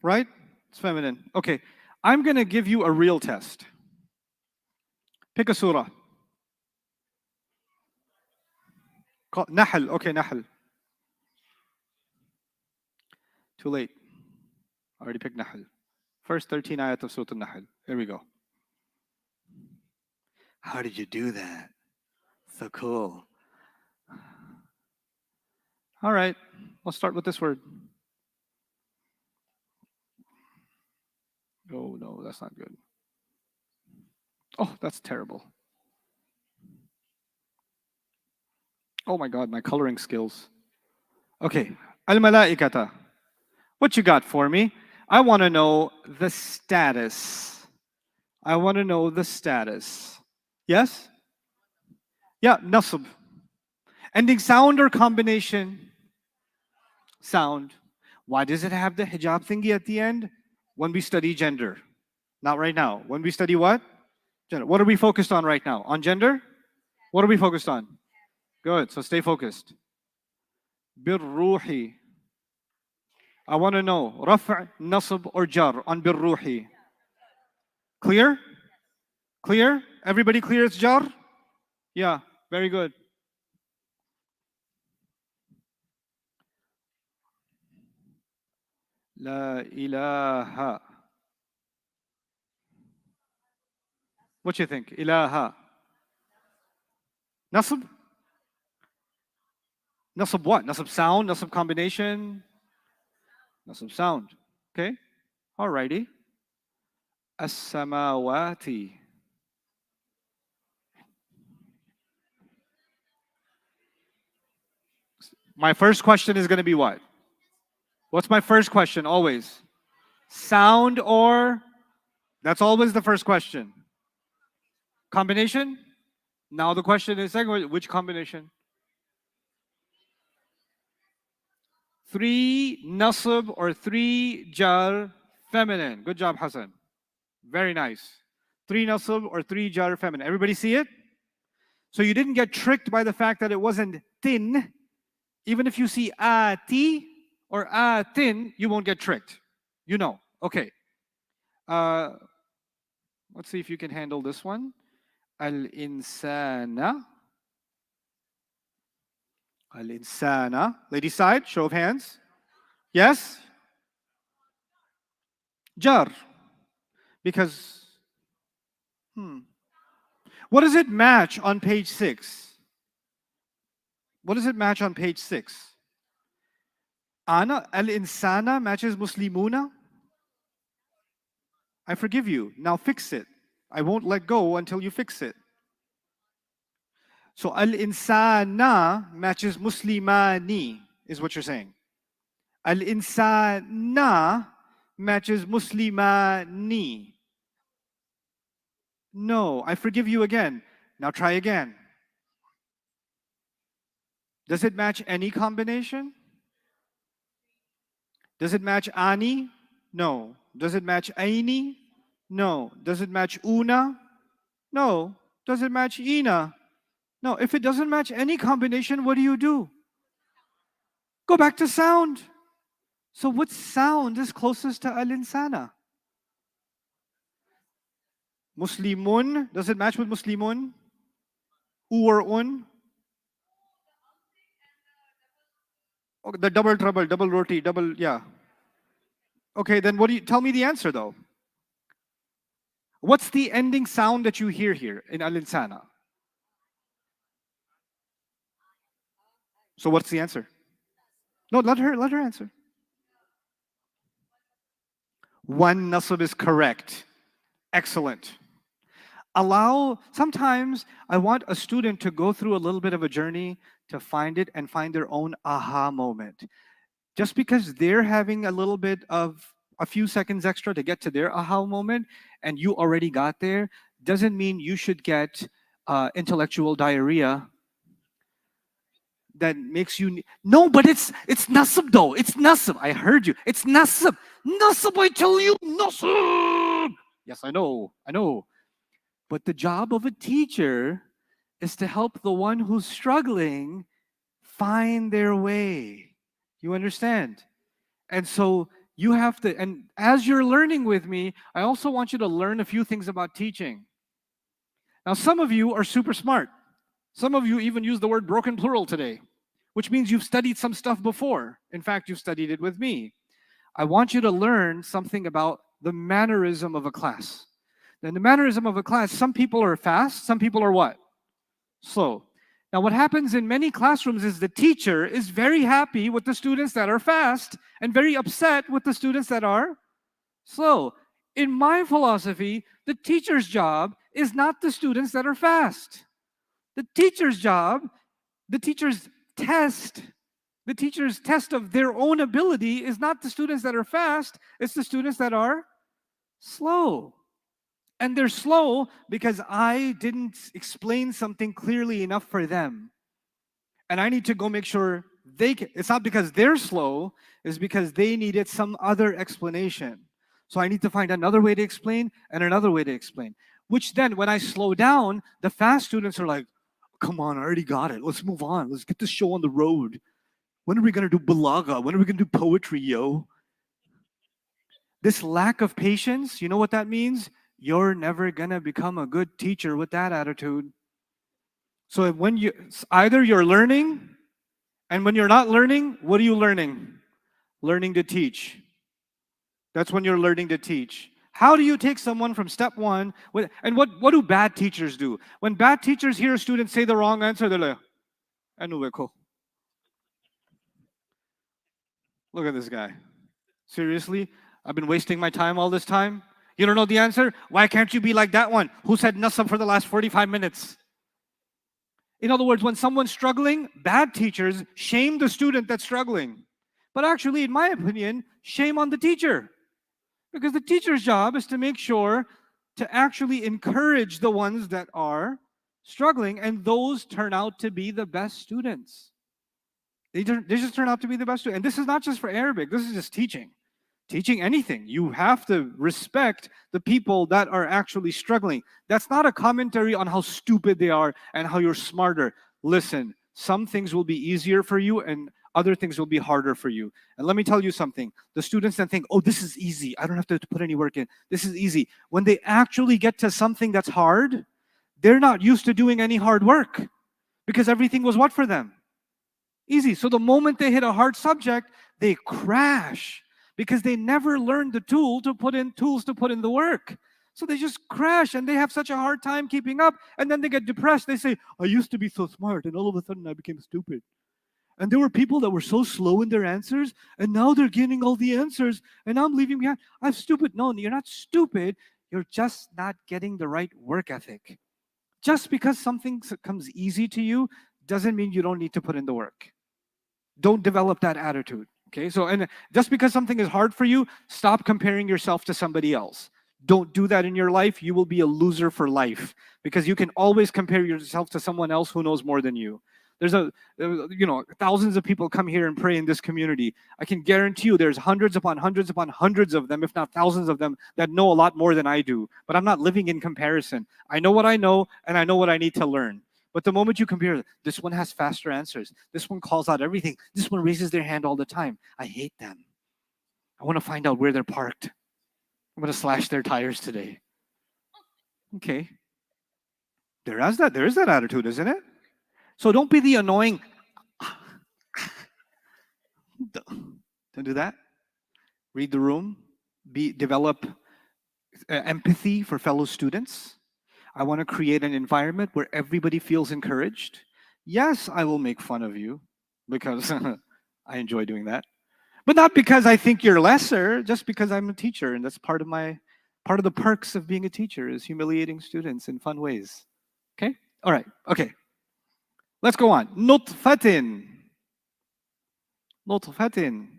Right? It's feminine. Okay. I'm going to give you a real test. Pick a surah. Nahl. Okay, Nahl. Too late. I already picked Nahl. First 13 ayat of Surah Nahl. Here we go. How did you do that? So cool. All right. Let's start with this word. Oh, no, that's not good. Oh, that's terrible. Oh my God, my coloring skills. Okay. Al-malaikata. What you got for me? I want to know the status. I want to know the status. Yes? Yeah, nasab. Ending sound or combination? Sound. Why does it have the hijab thingy at the end? When we study gender. Not right now. When we study what? Gender. What are we focused on right now? On gender? What are we focused on? Good. So stay focused. Birruhi. I want to know raf', nasab, or jar on birruhi. Clear? Clear? Everybody clear it's jar? Yeah, very good. La ilaha. What you think? Ilaha. Nasab? Nasab what? Nasab sound? Nasab combination? Nasab sound. Okay. Alrighty. As-samawati. My first question is going to be what? What's my first question always? Sound or? That's always the first question. Combination? Now the question is, which combination? 3 nasab or 3 jar feminine. Good job, Hassan. Very nice. 3 nasab or 3 jar feminine. Everybody see it? So you didn't get tricked by the fact that it wasn't tin. Even if you see ati or atin, you won't get tricked. You know. Okay. Let's see if you can handle this one. Al-insana. Al-insana. Lady side, show of hands. Yes? Jar. Because, what does it match on page 6? What does it match on page 6? Ana, al-insana matches muslimuna. I forgive you. Now fix it. I won't let go until you fix it. So al-insana matches muslimani, is what you're saying. Al-insana matches muslimani. No, I forgive you again. Now try again. Does it match any combination? Does it match ani? No. Does it match aini? No. Does it match una? No. Does it match ina? No. If it doesn't match any combination, what do? Go back to sound. So what sound is closest to al-insana? Muslimun. Does it match with muslimun? U or un? Oh, the double trouble, double roti, double, yeah. Okay, then what do you, tell me the answer though. What's the ending sound that you hear here in al-insana? So what's the answer? No, let her answer. One nasab is correct. Excellent. Sometimes I want a student to go through a little bit of a journey to find it and find their own aha moment. Just because they're having a little bit of a few seconds extra to get to their aha moment and you already got there, doesn't mean you should get intellectual diarrhea that makes you no, but it's nasab though. It's nasab. I heard you. It's nasab. Nasab, I tell you, nasab. Yes, I know. But the job of a teacher is to help the one who's struggling find their way. You understand? And so you have to, and as you're learning with me, I also want you to learn a few things about teaching. Now, some of you are super smart. Some of you even use the word broken plural today, which means you've studied some stuff before. In fact, you've studied it with me. I want you to learn something about the mannerism of a class. Then the mannerism of a class, some people are fast, some people are what? Slow. Now what happens in many classrooms is the teacher is very happy with the students that are fast and very upset with the students that are slow. In my philosophy, the teacher's job is not the students that are fast. The teacher's job, the teacher's test of their own ability is not the students that are fast, it's the students that are slow. And they're slow because I didn't explain something clearly enough for them. And I need to go make sure it's not because they're slow, it's because they needed some other explanation. So I need to find another way to explain and another way to explain. Which then, when I slow down, the fast students are like, come on, I already got it. Let's move on. Let's get this show on the road. When are we going to do balaga? When are we going to do poetry, yo? This lack of patience, you know what that means? You're never going to become a good teacher with that attitude. So when either you're learning, and when you're not learning, what are you learning? Learning to teach. That's when you're learning to teach. How do you take someone from step one? And what do bad teachers do? When bad teachers hear a student say the wrong answer, they're like, "Ano look at this guy. Seriously? I've been wasting my time all this time? You don't know the answer? Why can't you be like that one who said nasab for the last 45 minutes? In other words, when someone's struggling, bad teachers shame the student that's struggling. But actually, in my opinion, shame on the teacher. Because the teacher's job is to make sure to actually encourage the ones that are struggling, and those turn out to be the best students. They just turn out to be the best students. And this is not just for Arabic, this is just teaching. Teaching anything, you have to respect the people that are actually struggling. That's not a commentary on how stupid they are and how you're smarter. Listen, some things will be easier for you and other things will be harder for you. And let me tell you something. The students that think, oh, this is easy. I don't have to put any work in. This is easy. When they actually get to something that's hard, they're not used to doing any hard work because everything was what for them? Easy. So the moment they hit a hard subject, they crash because they never learned the tools to put in the work. So they just crash and they have such a hard time keeping up. And then they get depressed. They say, I used to be so smart and all of a sudden I became stupid. And there were people that were so slow in their answers and now they're getting all the answers and I'm leaving behind. I'm stupid. No, you're not stupid. You're just not getting the right work ethic. Just because something comes easy to you doesn't mean you don't need to put in the work. Don't develop that attitude. Okay, so and just because something is hard for you, stop comparing yourself to somebody else. Don't do that in your life. You will be a loser for life because you can always compare yourself to someone else who knows more than you. There's thousands of people come here and pray in this community. I can guarantee you there's hundreds upon hundreds upon hundreds of them, if not thousands of them, that know a lot more than I do. But I'm not living in comparison. I know what I know and I know what I need to learn. But the moment you compare, this one has faster answers. This one calls out everything. This one raises their hand all the time. I hate them. I want to find out where they're parked. I'm going to slash their tires today. Okay. There is that attitude, isn't it? So don't be the annoying. Don't do that. Read the room. Develop empathy for fellow students. I want to create an environment where everybody feels encouraged. Yes, I will make fun of you because I enjoy doing that. But not because I think you're lesser, just because I'm a teacher, and that's part of the perks of being a teacher is humiliating students in fun ways. Okay? All right. Okay. Let's go on. Nutfatin. Nutfatin.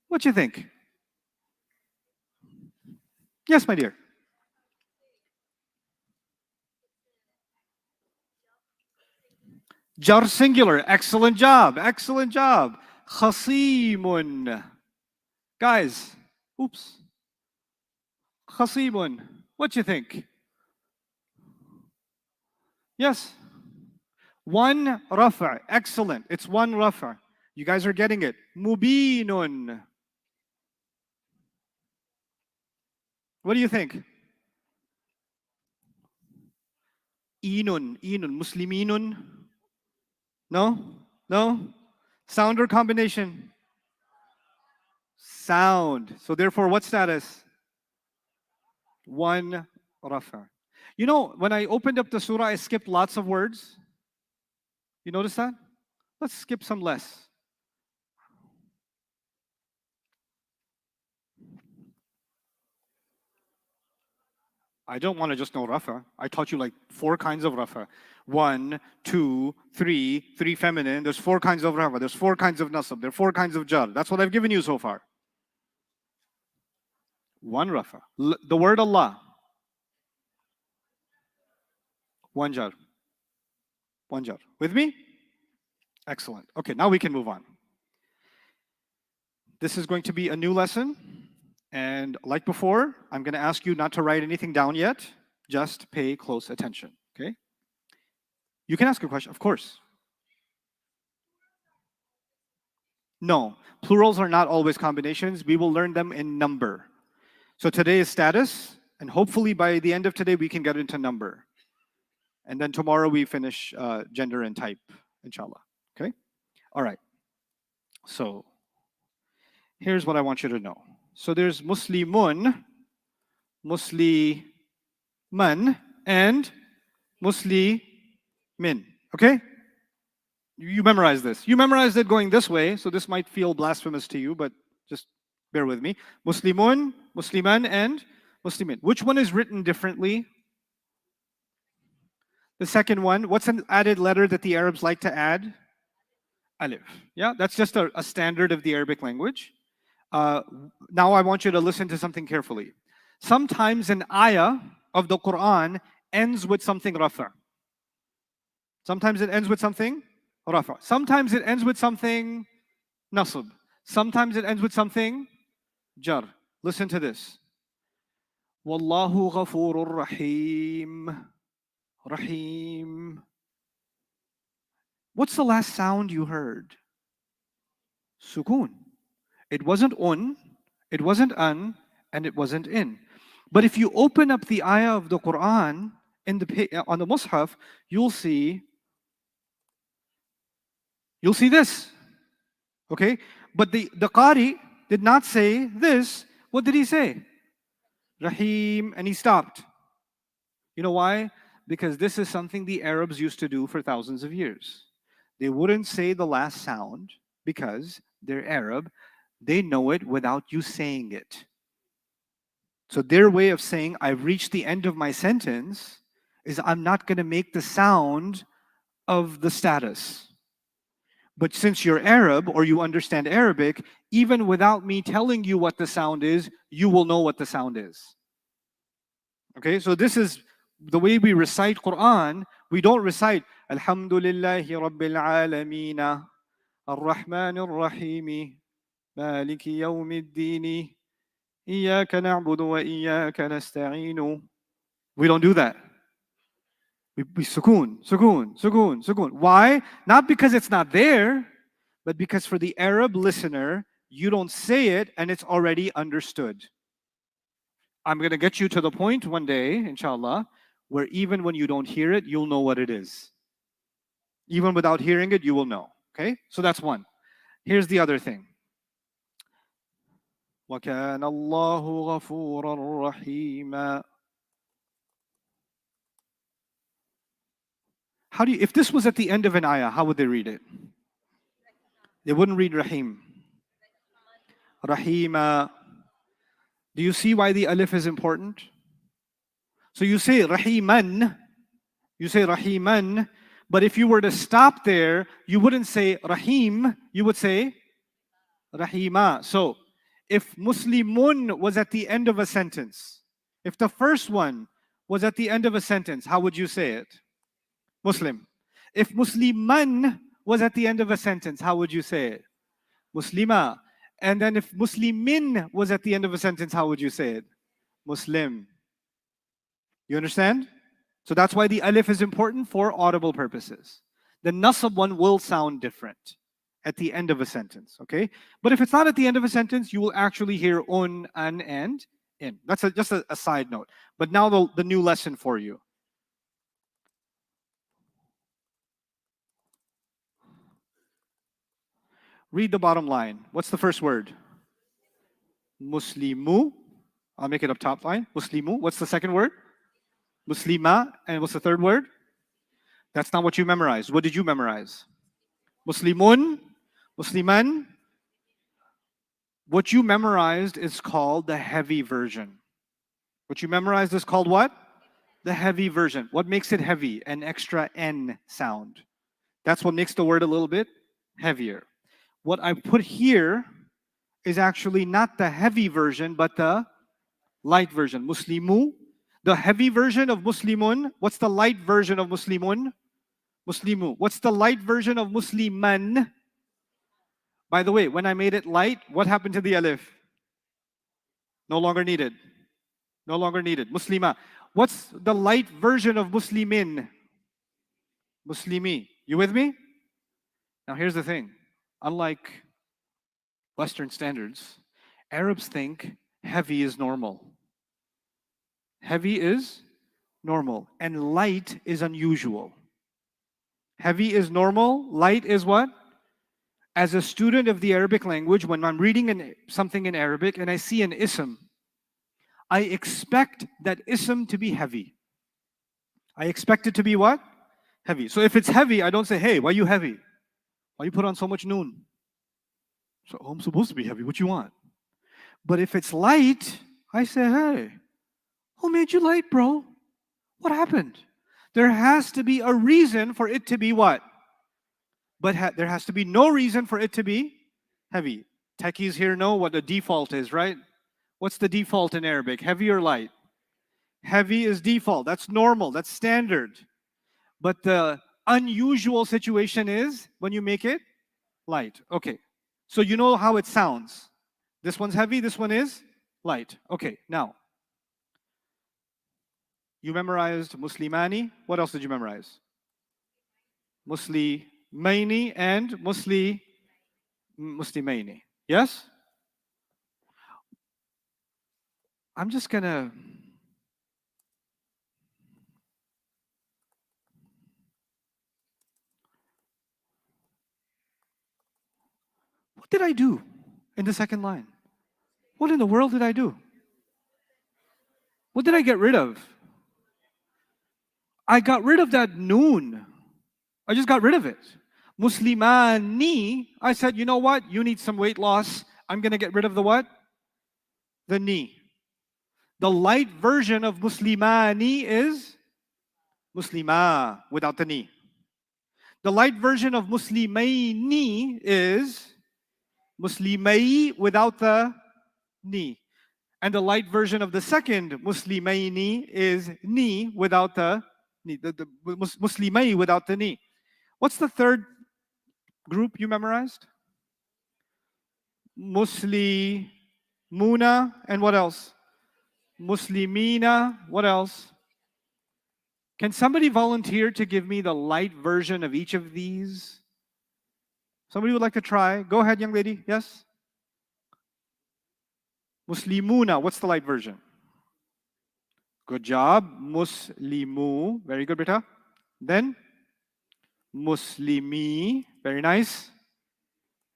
What do you think? Yes, my dear. Jar singular. Excellent job. Excellent job. Khasimun. Guys, oops. Khasimun. What do you think? Yes. One rafa. Excellent. It's one rafa. You guys are getting it. Mubinun. What do you think? Inun. Inun. Musliminun. No? No? Sound or combination? Sound. So therefore, what status? One rafa. You know, when I opened up the surah, I skipped lots of words. You notice that? Let's skip some less. I don't want to just know rafa. I taught you like 4 kinds of rafa. 1, 2, 3, 3 feminine. There's 4 kinds of rafa. There's 4 kinds of nasab. There are 4 kinds of jar. That's what I've given you so far. 1 rafa. The word Allah. 1 jar. 1 jar. With me? Excellent. Okay, now we can move on. This is going to be a new lesson. And like before, I'm going to ask you not to write anything down yet. Just pay close attention, okay? You can ask a question, of course. No, plurals are not always combinations. We will learn them in number. So today is status, and hopefully by the end of today, we can get into number. And then tomorrow we finish gender and type, inshallah, okay? All right. So here's what I want you to know. So there's Muslimun, Musliman, and Muslimin. Okay? You memorize this. You memorized it going this way, so this might feel blasphemous to you, but just bear with me. Muslimun, Musliman, and Muslimin. Which one is written differently? The second one. What's an added letter that the Arabs like to add? Alif. Yeah, that's just a standard of the Arabic language. Now I want you to listen to something carefully. Sometimes an ayah of the Qur'an ends with something rafa. Sometimes it ends with something rafa. Sometimes it ends with something nasb. Sometimes it ends with something jar. Listen to this. Wallahu ghafurur rahim. Rahim. What's the last sound you heard? Sukun. It wasn't un, it wasn't an, and it wasn't in. But if you open up the ayah of the Qur'an on the Mus'haf, you'll see this. Okay? But the Qari did not say this. What did he say? Rahim, and he stopped. You know why? Because this is something the Arabs used to do for thousands of years. They wouldn't say the last sound because they're Arab. They know it without you saying it. So their way of saying, I've reached the end of my sentence, is I'm not going to make the sound of the status. But since you're Arab or you understand Arabic, even without me telling you what the sound is, you will know what the sound is. Okay, so this is the way we recite Qur'an. We don't recite Alhamdulillahi Rabbil Alameen, Ar-Rahmanir Rahim, Maliki Yawmiddin, Iyyaka na'budu wa iyyaka nasta'een. We don't do that. We sukoon, sukoon, sukoon, sukoon. Why? Not because it's not there, but because for the Arab listener, you don't say it and it's already understood. I'm going to get you to the point one day, inshallah, where even when you don't hear it, you'll know what it is. Even without hearing it, you will know. Okay? So that's one. Here's the other thing. وَكَانَ اللَّهُ غَفُورًا رَحِيمًا. How do you, if this was at the end of an ayah, how would they read it? They wouldn't read Rahim. Rahima. Do you see why the alif is important? So you say Rahiman, but if you were to stop there, you wouldn't say Rahim, you would say Rahima. So if Muslimun was at the end of a sentence, if the first one was at the end of a sentence, how would you say it? Muslim. If Musliman was at the end of a sentence, how would you say it? Muslima. And then if Muslimin was at the end of a sentence, how would you say it? Muslim. You understand? So that's why the alif is important for audible purposes. The nasab one will sound different at the end of a sentence, okay? But if it's not at the end of a sentence, you will actually hear un, an, and in. That's just a side note. But now the new lesson for you. Read the bottom line. What's the first word? Muslimu. I'll make it up top line. Muslimu. What's the second word? Muslima. And what's the third word? That's not what you memorized. What did you memorize? Muslimun. Musliman. What you memorized is called the heavy version. What you memorized is called what? The heavy version. What makes it heavy? An extra N sound. That's what makes the word a little bit heavier. What I put here is actually not the heavy version, but the light version. Muslimu. The heavy version of Muslimun. What's the light version of Muslimun? Muslimu. What's the light version of Musliman? By the way, when I made it light, what happened to the alif? No longer needed. No longer needed. Muslima. What's the light version of Muslimin? Muslimi. You with me? Now here's the thing. Unlike Western standards, Arabs think heavy is normal. Heavy is normal, and light is unusual. Heavy is normal, light is what? As a student of the Arabic language, when I'm reading something in Arabic and I see an ism, I expect that ism to be heavy. I expect it to be what? Heavy. So if it's heavy, I don't say, hey, why are you heavy? Why you put on so much noon? So I'm supposed to be heavy. What you want? But if it's light, I say, hey, who made you light, bro? What happened? There has to be a reason for it to be what? But there has to be no reason for it to be heavy. Techies here know what the default is, right? What's the default in Arabic? Heavy or light? Heavy is default. That's normal. That's standard. But the unusual situation is when you make it light. Okay. So you know how it sounds. This one's heavy. This one is light. Okay. Now, you memorized Muslimani. What else did you memorize? Muslimaini and Muslimaini. Yes? I'm just gonna what did I do in the second line? What in the world did I do? What did I get rid of? I got rid of that noon. I just got rid of it. Muslimani, I said, you know what? You need some weight loss. I'm going to get rid of the what? The ni. The light version of Muslimani is Muslima without the ni. The light version of Muslimaini is Muslimai without the ni. And the light version of the second Muslimaini is ni without the ni. The Muslimai without the ni. What's the third group you memorized? Muslimuna and what else? Muslimina. What else? Can somebody volunteer to give me the light version of each of these? Somebody would like to try? Go ahead, young lady. Yes? Muslimuna. What's the light version? Good job. Muslimu. Very good, beta. Then? Muslimi. Very nice.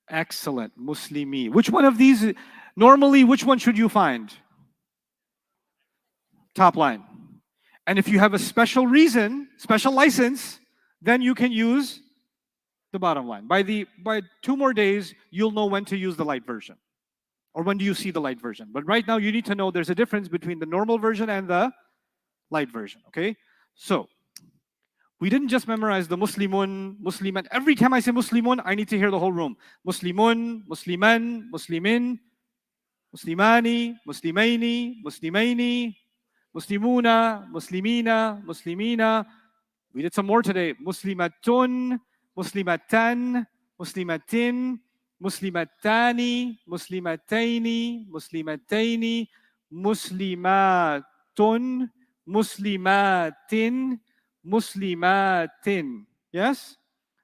Excellent. Muslimi. Which one of these, normally, which one should you find? Top line. And if you have a special reason, special license, then you can use the bottom line. By 2 more days, you'll know when to use the light version. Or when do you see the light version? But right now you need to know there's a difference between the normal version and the light version, okay? So, we didn't just memorize the Muslimun, Musliman. Every time I say Muslimun, I need to hear the whole room. Muslimun, Musliman, Muslimin, Muslimani, Muslimaini, Muslimaini, Muslimuna, Muslimina, Muslimina. We did some more today. Muslimatun, Muslimatan, Muslimatin, Muslimatani, Muslimataini, Muslimataini, Muslimatun, Muslimatin, Muslimatin. Yes?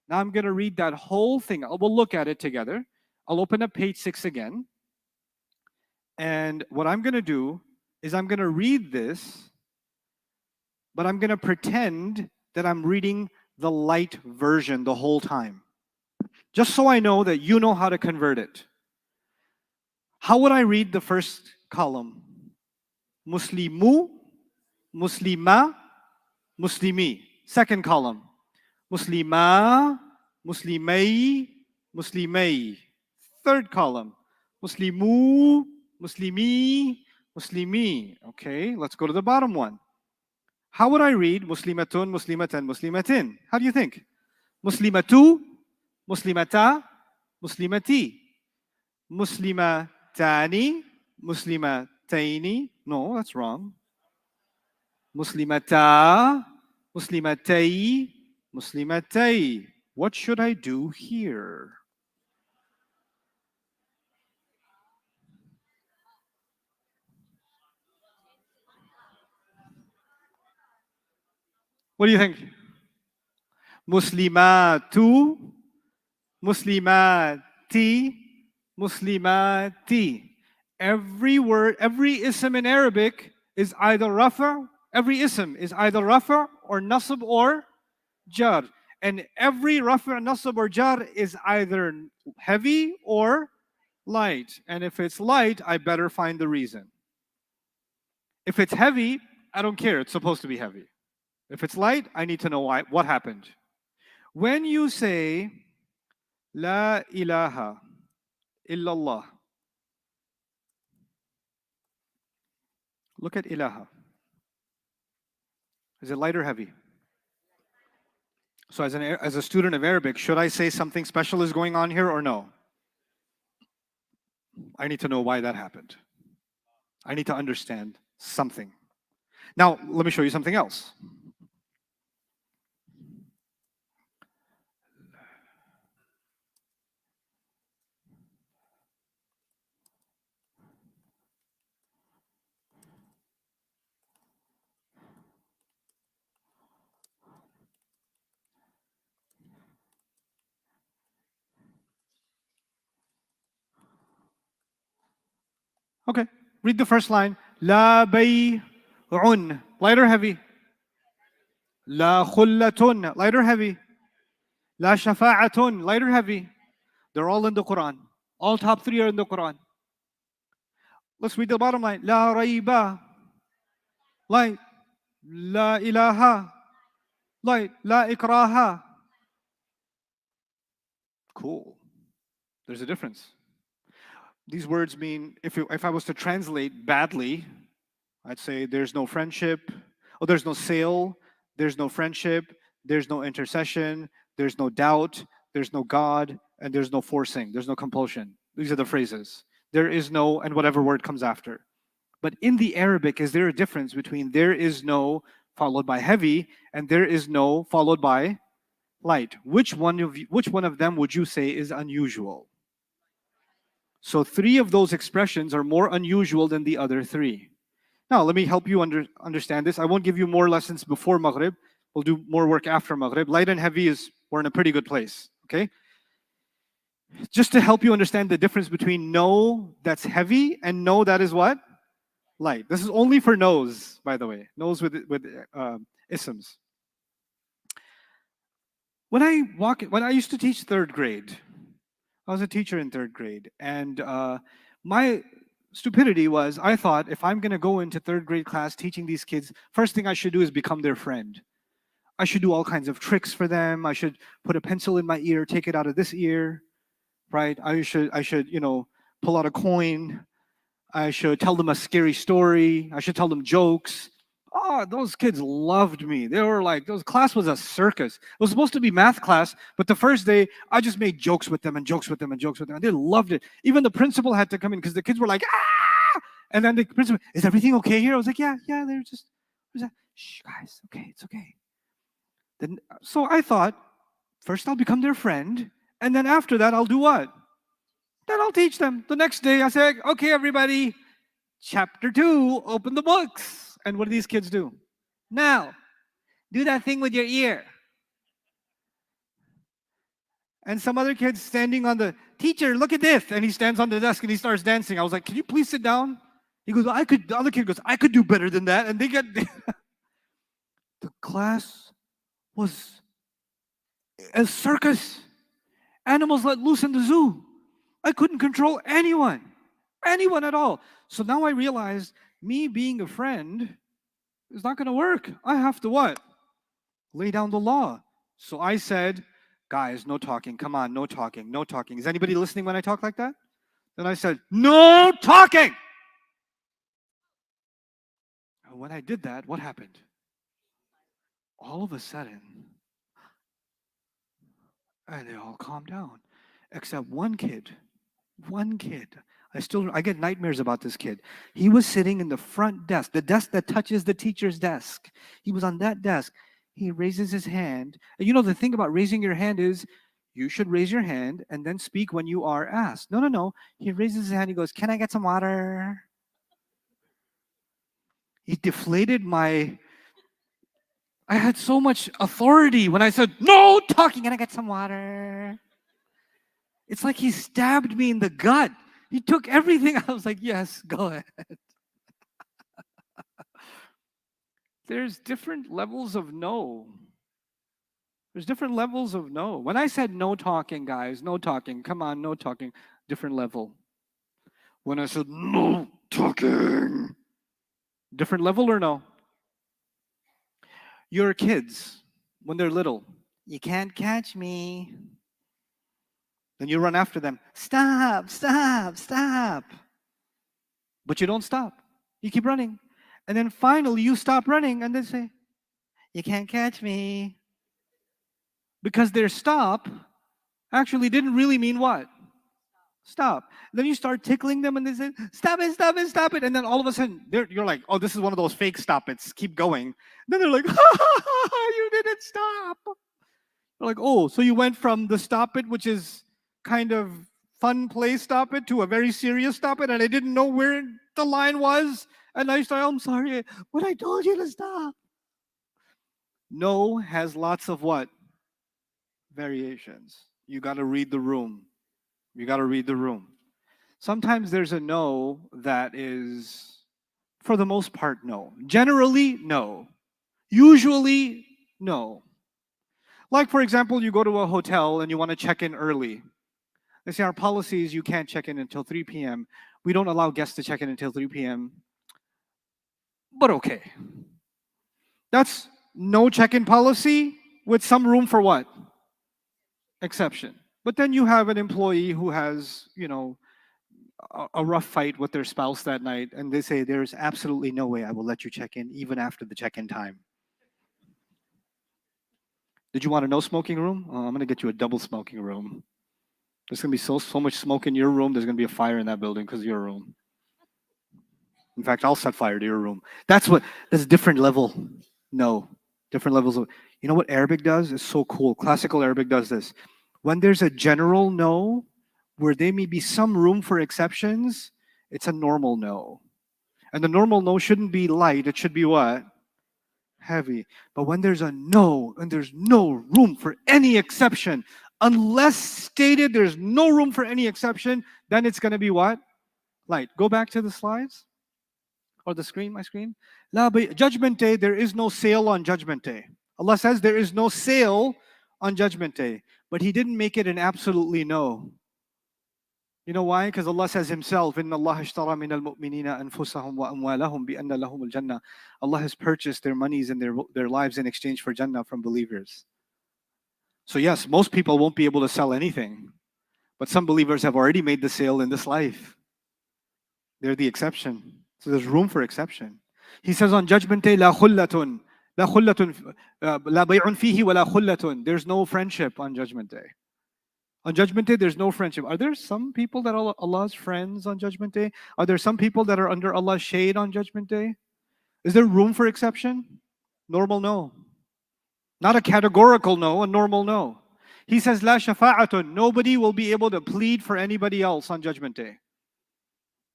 Now I'm going to read that whole thing. We'll look at it together. I'll open up page 6 again. And what I'm going to do is I'm going to read this, but I'm going to pretend that I'm reading the light version the whole time. Just so I know that you know how to convert it. How would I read the first column? Muslimu, Muslima, Muslimi. Second column. Muslima, Muslimai, Muslimai. Third column. Muslimu, Muslimi, Muslimi. Okay, let's go to the bottom one. How would I read Muslimatun, Muslimatan, Muslimatin? How do you think? Muslimatu, Muslimata, Muslimati. Muslimatani, Muslimataini. No, that's wrong. Muslimata, Muslimatai, Muslimatai. What should I do here? What do you think? Muslimatu, Muslimati, Muslimati. Every word, every ism in Arabic is either rafa, every ism is either rafa or nasab or jar. And every rafa, nasab or jar is either heavy or light. And if it's light, I better find the reason. If it's heavy, I don't care. It's supposed to be heavy. If it's light, I need to know why, what happened. When you say, La ilaha illallah, look at ilaha. Is it light or heavy? So as a student of Arabic, should I say something special is going on here or no? I need to know why that happened. I need to understand something. Now, let me show you something else. Okay, read the first line. La bay'un, light or heavy? La khullatun, light or heavy? La shafa'atun, light or heavy? They're all in the Qur'an. All top 3 are in the Qur'an. Let's read the bottom line. La rayba, light. La ilaha, light. La ikraha. Cool. There's a difference. These words mean, if I was to translate badly, I'd say there's no friendship, or there's no sale, there's no friendship, there's no intercession, there's no doubt, there's no God, and there's no forcing, there's no compulsion. These are the phrases. There is no, and whatever word comes after. But in the Arabic, is there a difference between there is no followed by heavy and there is no followed by light? Which one of them would you say is unusual? So 3 of those expressions are more unusual than the other 3. Now, let me help you understand this. I won't give you more lessons before Maghrib. We'll do more work after Maghrib. Light and heavy we're in a pretty good place, okay? Just to help you understand the difference between no that's heavy and no that is what? Light. This is only for no's, by the way. No's with isms. When I used to teach 3rd grade, I was a teacher in 3rd grade, and my stupidity was I thought if I'm going to go into 3rd grade class teaching these kids, first thing I should do is become their friend. I should do all kinds of tricks for them. I should put a pencil in my ear, take it out of this ear, right? I should pull out a coin. I should tell them a scary story. I should tell them jokes. Oh, those kids loved me. They were like, those class was a circus. It was supposed to be math class, but the first day I just made jokes with them and jokes with them and jokes with them. And they loved it. Even the principal had to come in because the kids were like, ah! And then the principal, is everything okay here? I was like, yeah, they're just, shh, guys, okay, it's okay. Then, so I thought, first I'll become their friend, and then after that I'll do what? Then I'll teach them. The next day I say, okay, everybody, chapter 2, open the books. And what do these kids do? Now, do that thing with your ear. And some other kid's standing on the, teacher, look at this. And he stands on the desk and he starts dancing. I was like, can you please sit down? He goes, I could, the other kid goes, I could do better than that. And they get, the class was a circus. Animals let loose in the zoo. I couldn't control anyone at all. So now I realized me being a friend is not going to work. I have to what? Lay down the law. So I said, guys, no talking. Come on, no talking, no talking. Is anybody listening when I talk like that? Then I said, no talking. And when I did that, what happened? All of a sudden, and they all calmed down, except one kid. I get nightmares about this kid. He was sitting in the front desk, the desk that touches the teacher's desk. He was on that desk. He raises his hand. And you know, the thing about raising your hand is you should raise your hand and then speak when you are asked. No. He raises his hand. He goes, can I get some water? He deflated I had so much authority when I said, no talking, can I get some water? It's like he stabbed me in the gut. He took everything. I was like, yes, go ahead. There's different levels of no. There's different levels of no. When I said no talking, guys, no talking, come on, no talking, different level. When I said no talking, different level or no? Your kids, when they're little, you can't catch me. Then you run after them. Stop. But you don't stop. You keep running. And then finally you stop running and they say, you can't catch me. Because their stop actually didn't really mean what? Stop. Then you start tickling them and they say, stop it. And then all of a sudden, you're like, oh, this is one of those fake stop it's. Keep going. Then they're like, you didn't stop. They're like, oh, so you went from the stop it, which is kind of fun play stop it, to a very serious stop it, and I didn't know where the line was. And I started, I'm sorry, but I told you to stop. No has lots of what? Variations. You got to read the room. Sometimes there's a no that is, for the most part, no. Generally, no. Usually, no. Like, for example, you go to a hotel and you want to check in early. They say our policy is you can't check in until 3 p.m. We don't allow guests to check in until 3 p.m. But okay. That's no check-in policy with some room for what? Exception. But then you have an employee who has, a rough fight with their spouse that night, and they say, there's absolutely no way I will let you check in even after the check-in time. Did you want a no smoking room? Oh, I'm going to get you a double smoking room. There's going to be so much smoke in your room, there's going to be a fire in that building because of your room. In fact, I'll set fire to your room. That's a different level. No. Different levels of, you know what Arabic does? It's so cool. Classical Arabic does this. When there's a general no, where there may be some room for exceptions, it's a normal no. And the normal no shouldn't be light, it should be what? Heavy. But when there's a no, and there's no room for any exception, unless stated there's no room for any exception, then it's going to be what? Light. Go back to the slides. Or the screen, my screen. Judgment Day, there is no sale on Judgment Day. Allah says there is no sale on Judgment Day. But He didn't make it an absolutely no. You know why? Because Allah says Himself, إِنَّ اللَّهَ اشْتَرَى مِنَ الْمُؤْمِنِينَ أَنفُسَهُمْ وَأَمْوَالَهُمْ بِأَنَّ لَهُمُ الْجَنَّةِ. Allah has purchased their monies and their lives in exchange for Jannah from believers. So yes, most people won't be able to sell anything. But some believers have already made the sale in this life. They're the exception. So there's room for exception. He says on Judgment Day, لا خلة لا خلة لا بيع فيه ولا خلة. There's no friendship on Judgment Day. On Judgment Day, there's no friendship. Are there some people that are Allah's friends on Judgment Day? Are there some people that are under Allah's shade on Judgment Day? Is there room for exception? Normal no. Not a categorical no, a normal no. He says, La shafa'atun. Nobody will be able to plead for anybody else on Judgment Day.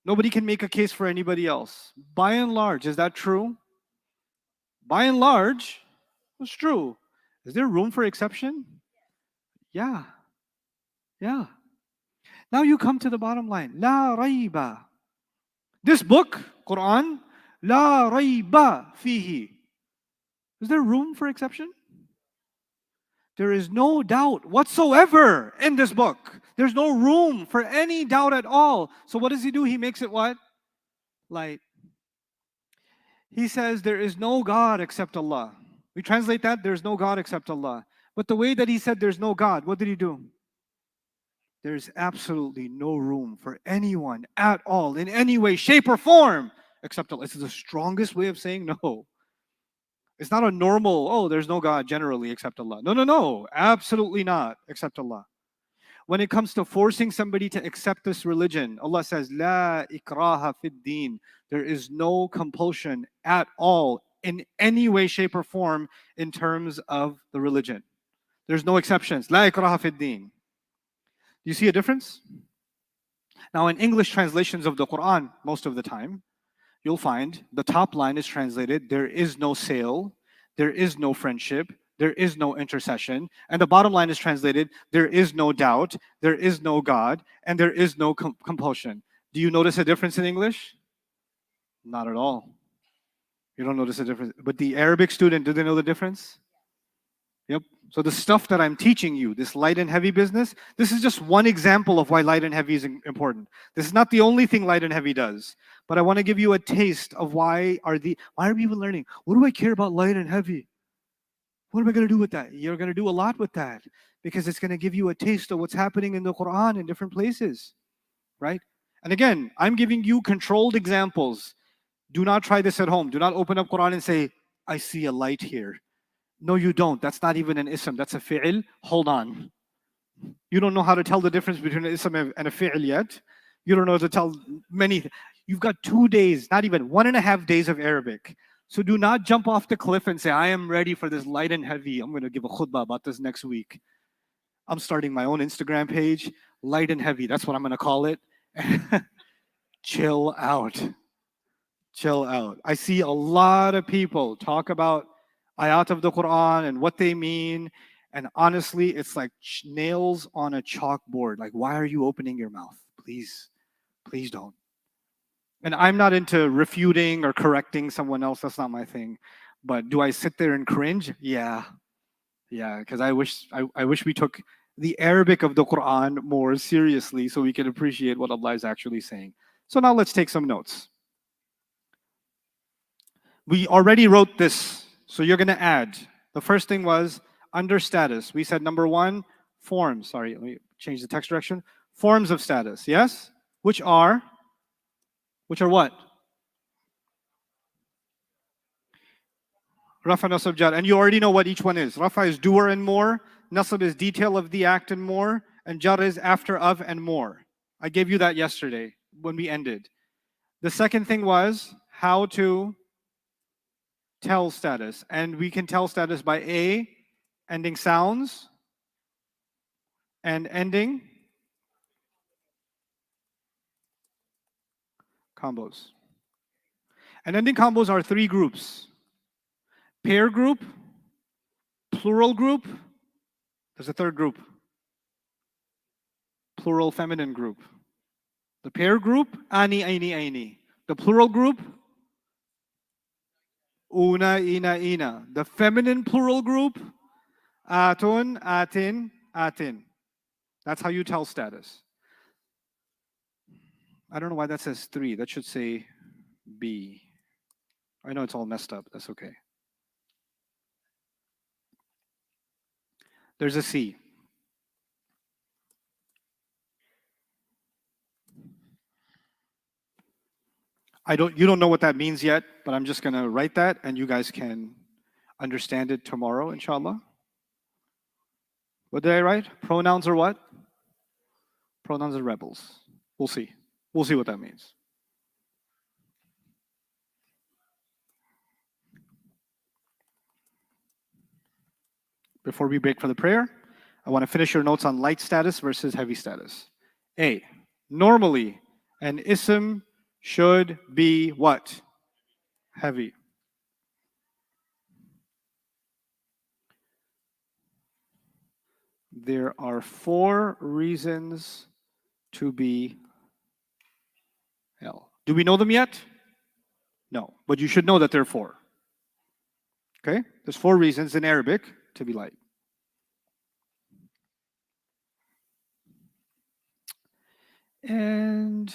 Nobody can make a case for anybody else. By and large, is that true? By and large, it's true. Is there room for exception? Yeah. Yeah. Now you come to the bottom line. La rayba. This book, Qur'an, la rayba fihi. Is there room for exception? There is no doubt whatsoever in this book. There's no room for any doubt at all. So what does he do? He makes it what? Light. He says there is no God except Allah. We translate that, there's no God except Allah. But the way that he said there's no God, what did he do? There's absolutely no room for anyone at all, in any way, shape, or form, except Allah. This is the strongest way of saying no. It's not a normal, oh, there's no God generally except Allah. No, no, no, absolutely not, except Allah. When it comes to forcing somebody to accept this religion, Allah says, La ikraha fid deen. There is no compulsion at all, in any way, shape, or form, in terms of the religion. There's no exceptions. La ikraha fid deen. Do you see a difference? Now, in English translations of the Qur'an, most of the time, you'll find the top line is translated, there is no sale, there is no friendship, there is no intercession. And the bottom line is translated, there is no doubt, there is no God, and there is no compulsion. Do you notice a difference in English? Not at all. You don't notice a difference. But the Arabic student, do they know the difference? Yep. So the stuff that I'm teaching you, this light and heavy business, this is just one example of why light and heavy is important. This is not the only thing light and heavy does. But I want to give you a taste of why are people learning? What do I care about light and heavy? What am I going to do with that? You're going to do a lot with that, because it's going to give you a taste of what's happening in the Qur'an in different places, right? And again, I'm giving you controlled examples. Do not try this at home. Do not open up Qur'an and say, I see a light here. No, you don't. That's not even an ism. That's a fi'il. Hold on. You don't know how to tell the difference between an ism and a fi'il yet. You don't know how to tell many. You've got 2 days, not even 1.5 days of Arabic. So do not jump off the cliff and say, I am ready for this light and heavy. I'm going to give a khutbah about this next week. I'm starting my own Instagram page, light and heavy. That's what I'm going to call it. Chill out. Chill out. I see a lot of people talk about ayat of the Quran and what they mean. And honestly, it's like nails on a chalkboard. Like, why are you opening your mouth? Please, please don't. And I'm not into refuting or correcting someone else. That's not my thing. But do I sit there and cringe? Yeah. Yeah, because I wish we took the Arabic of the Quran more seriously so we can appreciate what Allah is actually saying. So now let's take some notes. We already wrote this, so you're going to add. The first thing was under status. We said number 1, forms. Sorry, let me change the text direction. Forms of status, yes? Which are what? Rafa, Nasab, Jar. And you already know what each one is. Rafa is doer and more. Nasab is detail of the act and more. And Jar is after of and more. I gave you that yesterday when we ended. The second thing was how to tell status. And we can tell status by A, ending sounds, and ending combos. And ending combos are 3 groups. Pair group, plural group, there's a third group. Plural feminine group. The pair group, ani, aini, aini. The plural group, una, ina, ina. The feminine plural group, atun, atin, atin. That's how you tell status. I don't know why that says 3. That should say B. I know it's all messed up. That's okay. There's a C. You don't know what that means yet, but I'm just going to write that and you guys can understand it tomorrow, inshallah. What did I write? Pronouns are what? Pronouns are rebels. We'll see. We'll see what that means. Before we break for the prayer, I want to finish your notes on light status versus heavy status. A, normally an ism should be what? Heavy. There are 4 reasons to be L. Do we know them yet? No, but you should know that there are 4. Okay? There's 4 reasons in Arabic to be light. And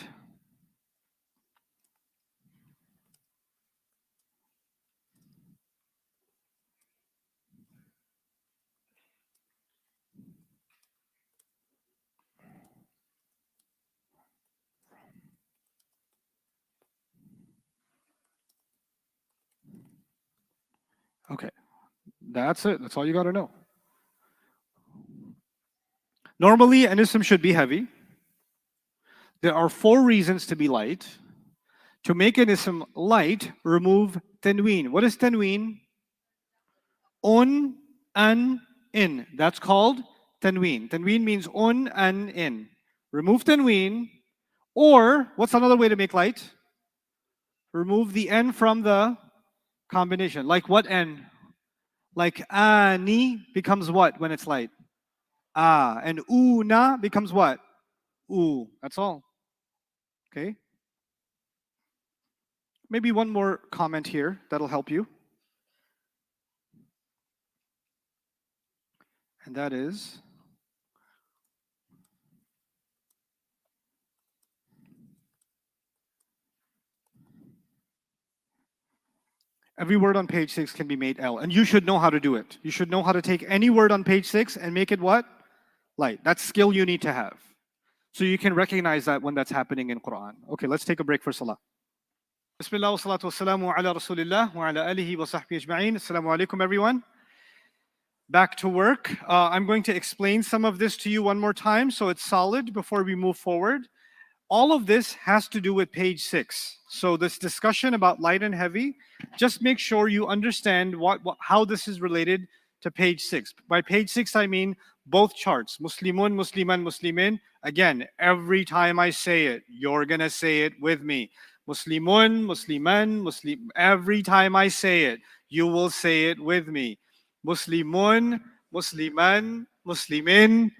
okay, that's it. That's all you got to know. Normally, an ism should be heavy. There are 4 reasons to be light. To make an ism light, remove tanween. What is tanween? Un, an, in. That's called tanween. Tanween means un, an, in. Remove tanween. Or, what's another way to make light? Remove the n from the combination. Like what n? Like ani becomes what when it's light? Ah. And una becomes what? U. That's all. Okay? Maybe one more comment here that'll help you. And that is, every word on page 6 can be made L. And you should know how to do it. You should know how to take any word on page 6 and make it what? Light. That's skill you need to have. So you can recognize that when that's happening in Qur'an. Okay, let's take a break for salah. Bismillah wa salatu wa salamu ala rasulillah wa ala alihi wa sahbihi ajma'in. Assalamu alaikum, everyone. Back to work. I'm going to explain some of this to you one more time so it's solid before we move forward. All of this has to do with page 6. So this discussion about light and heavy, just make sure you understand how this is related to page 6. By page 6, I mean both charts. Muslimun, Musliman, Muslimin. Again, every time I say it, you're going to say it with me. Muslimun, Musliman, Muslim. Every time I say it, you will say it with me. Muslimun, Musliman, Muslimin.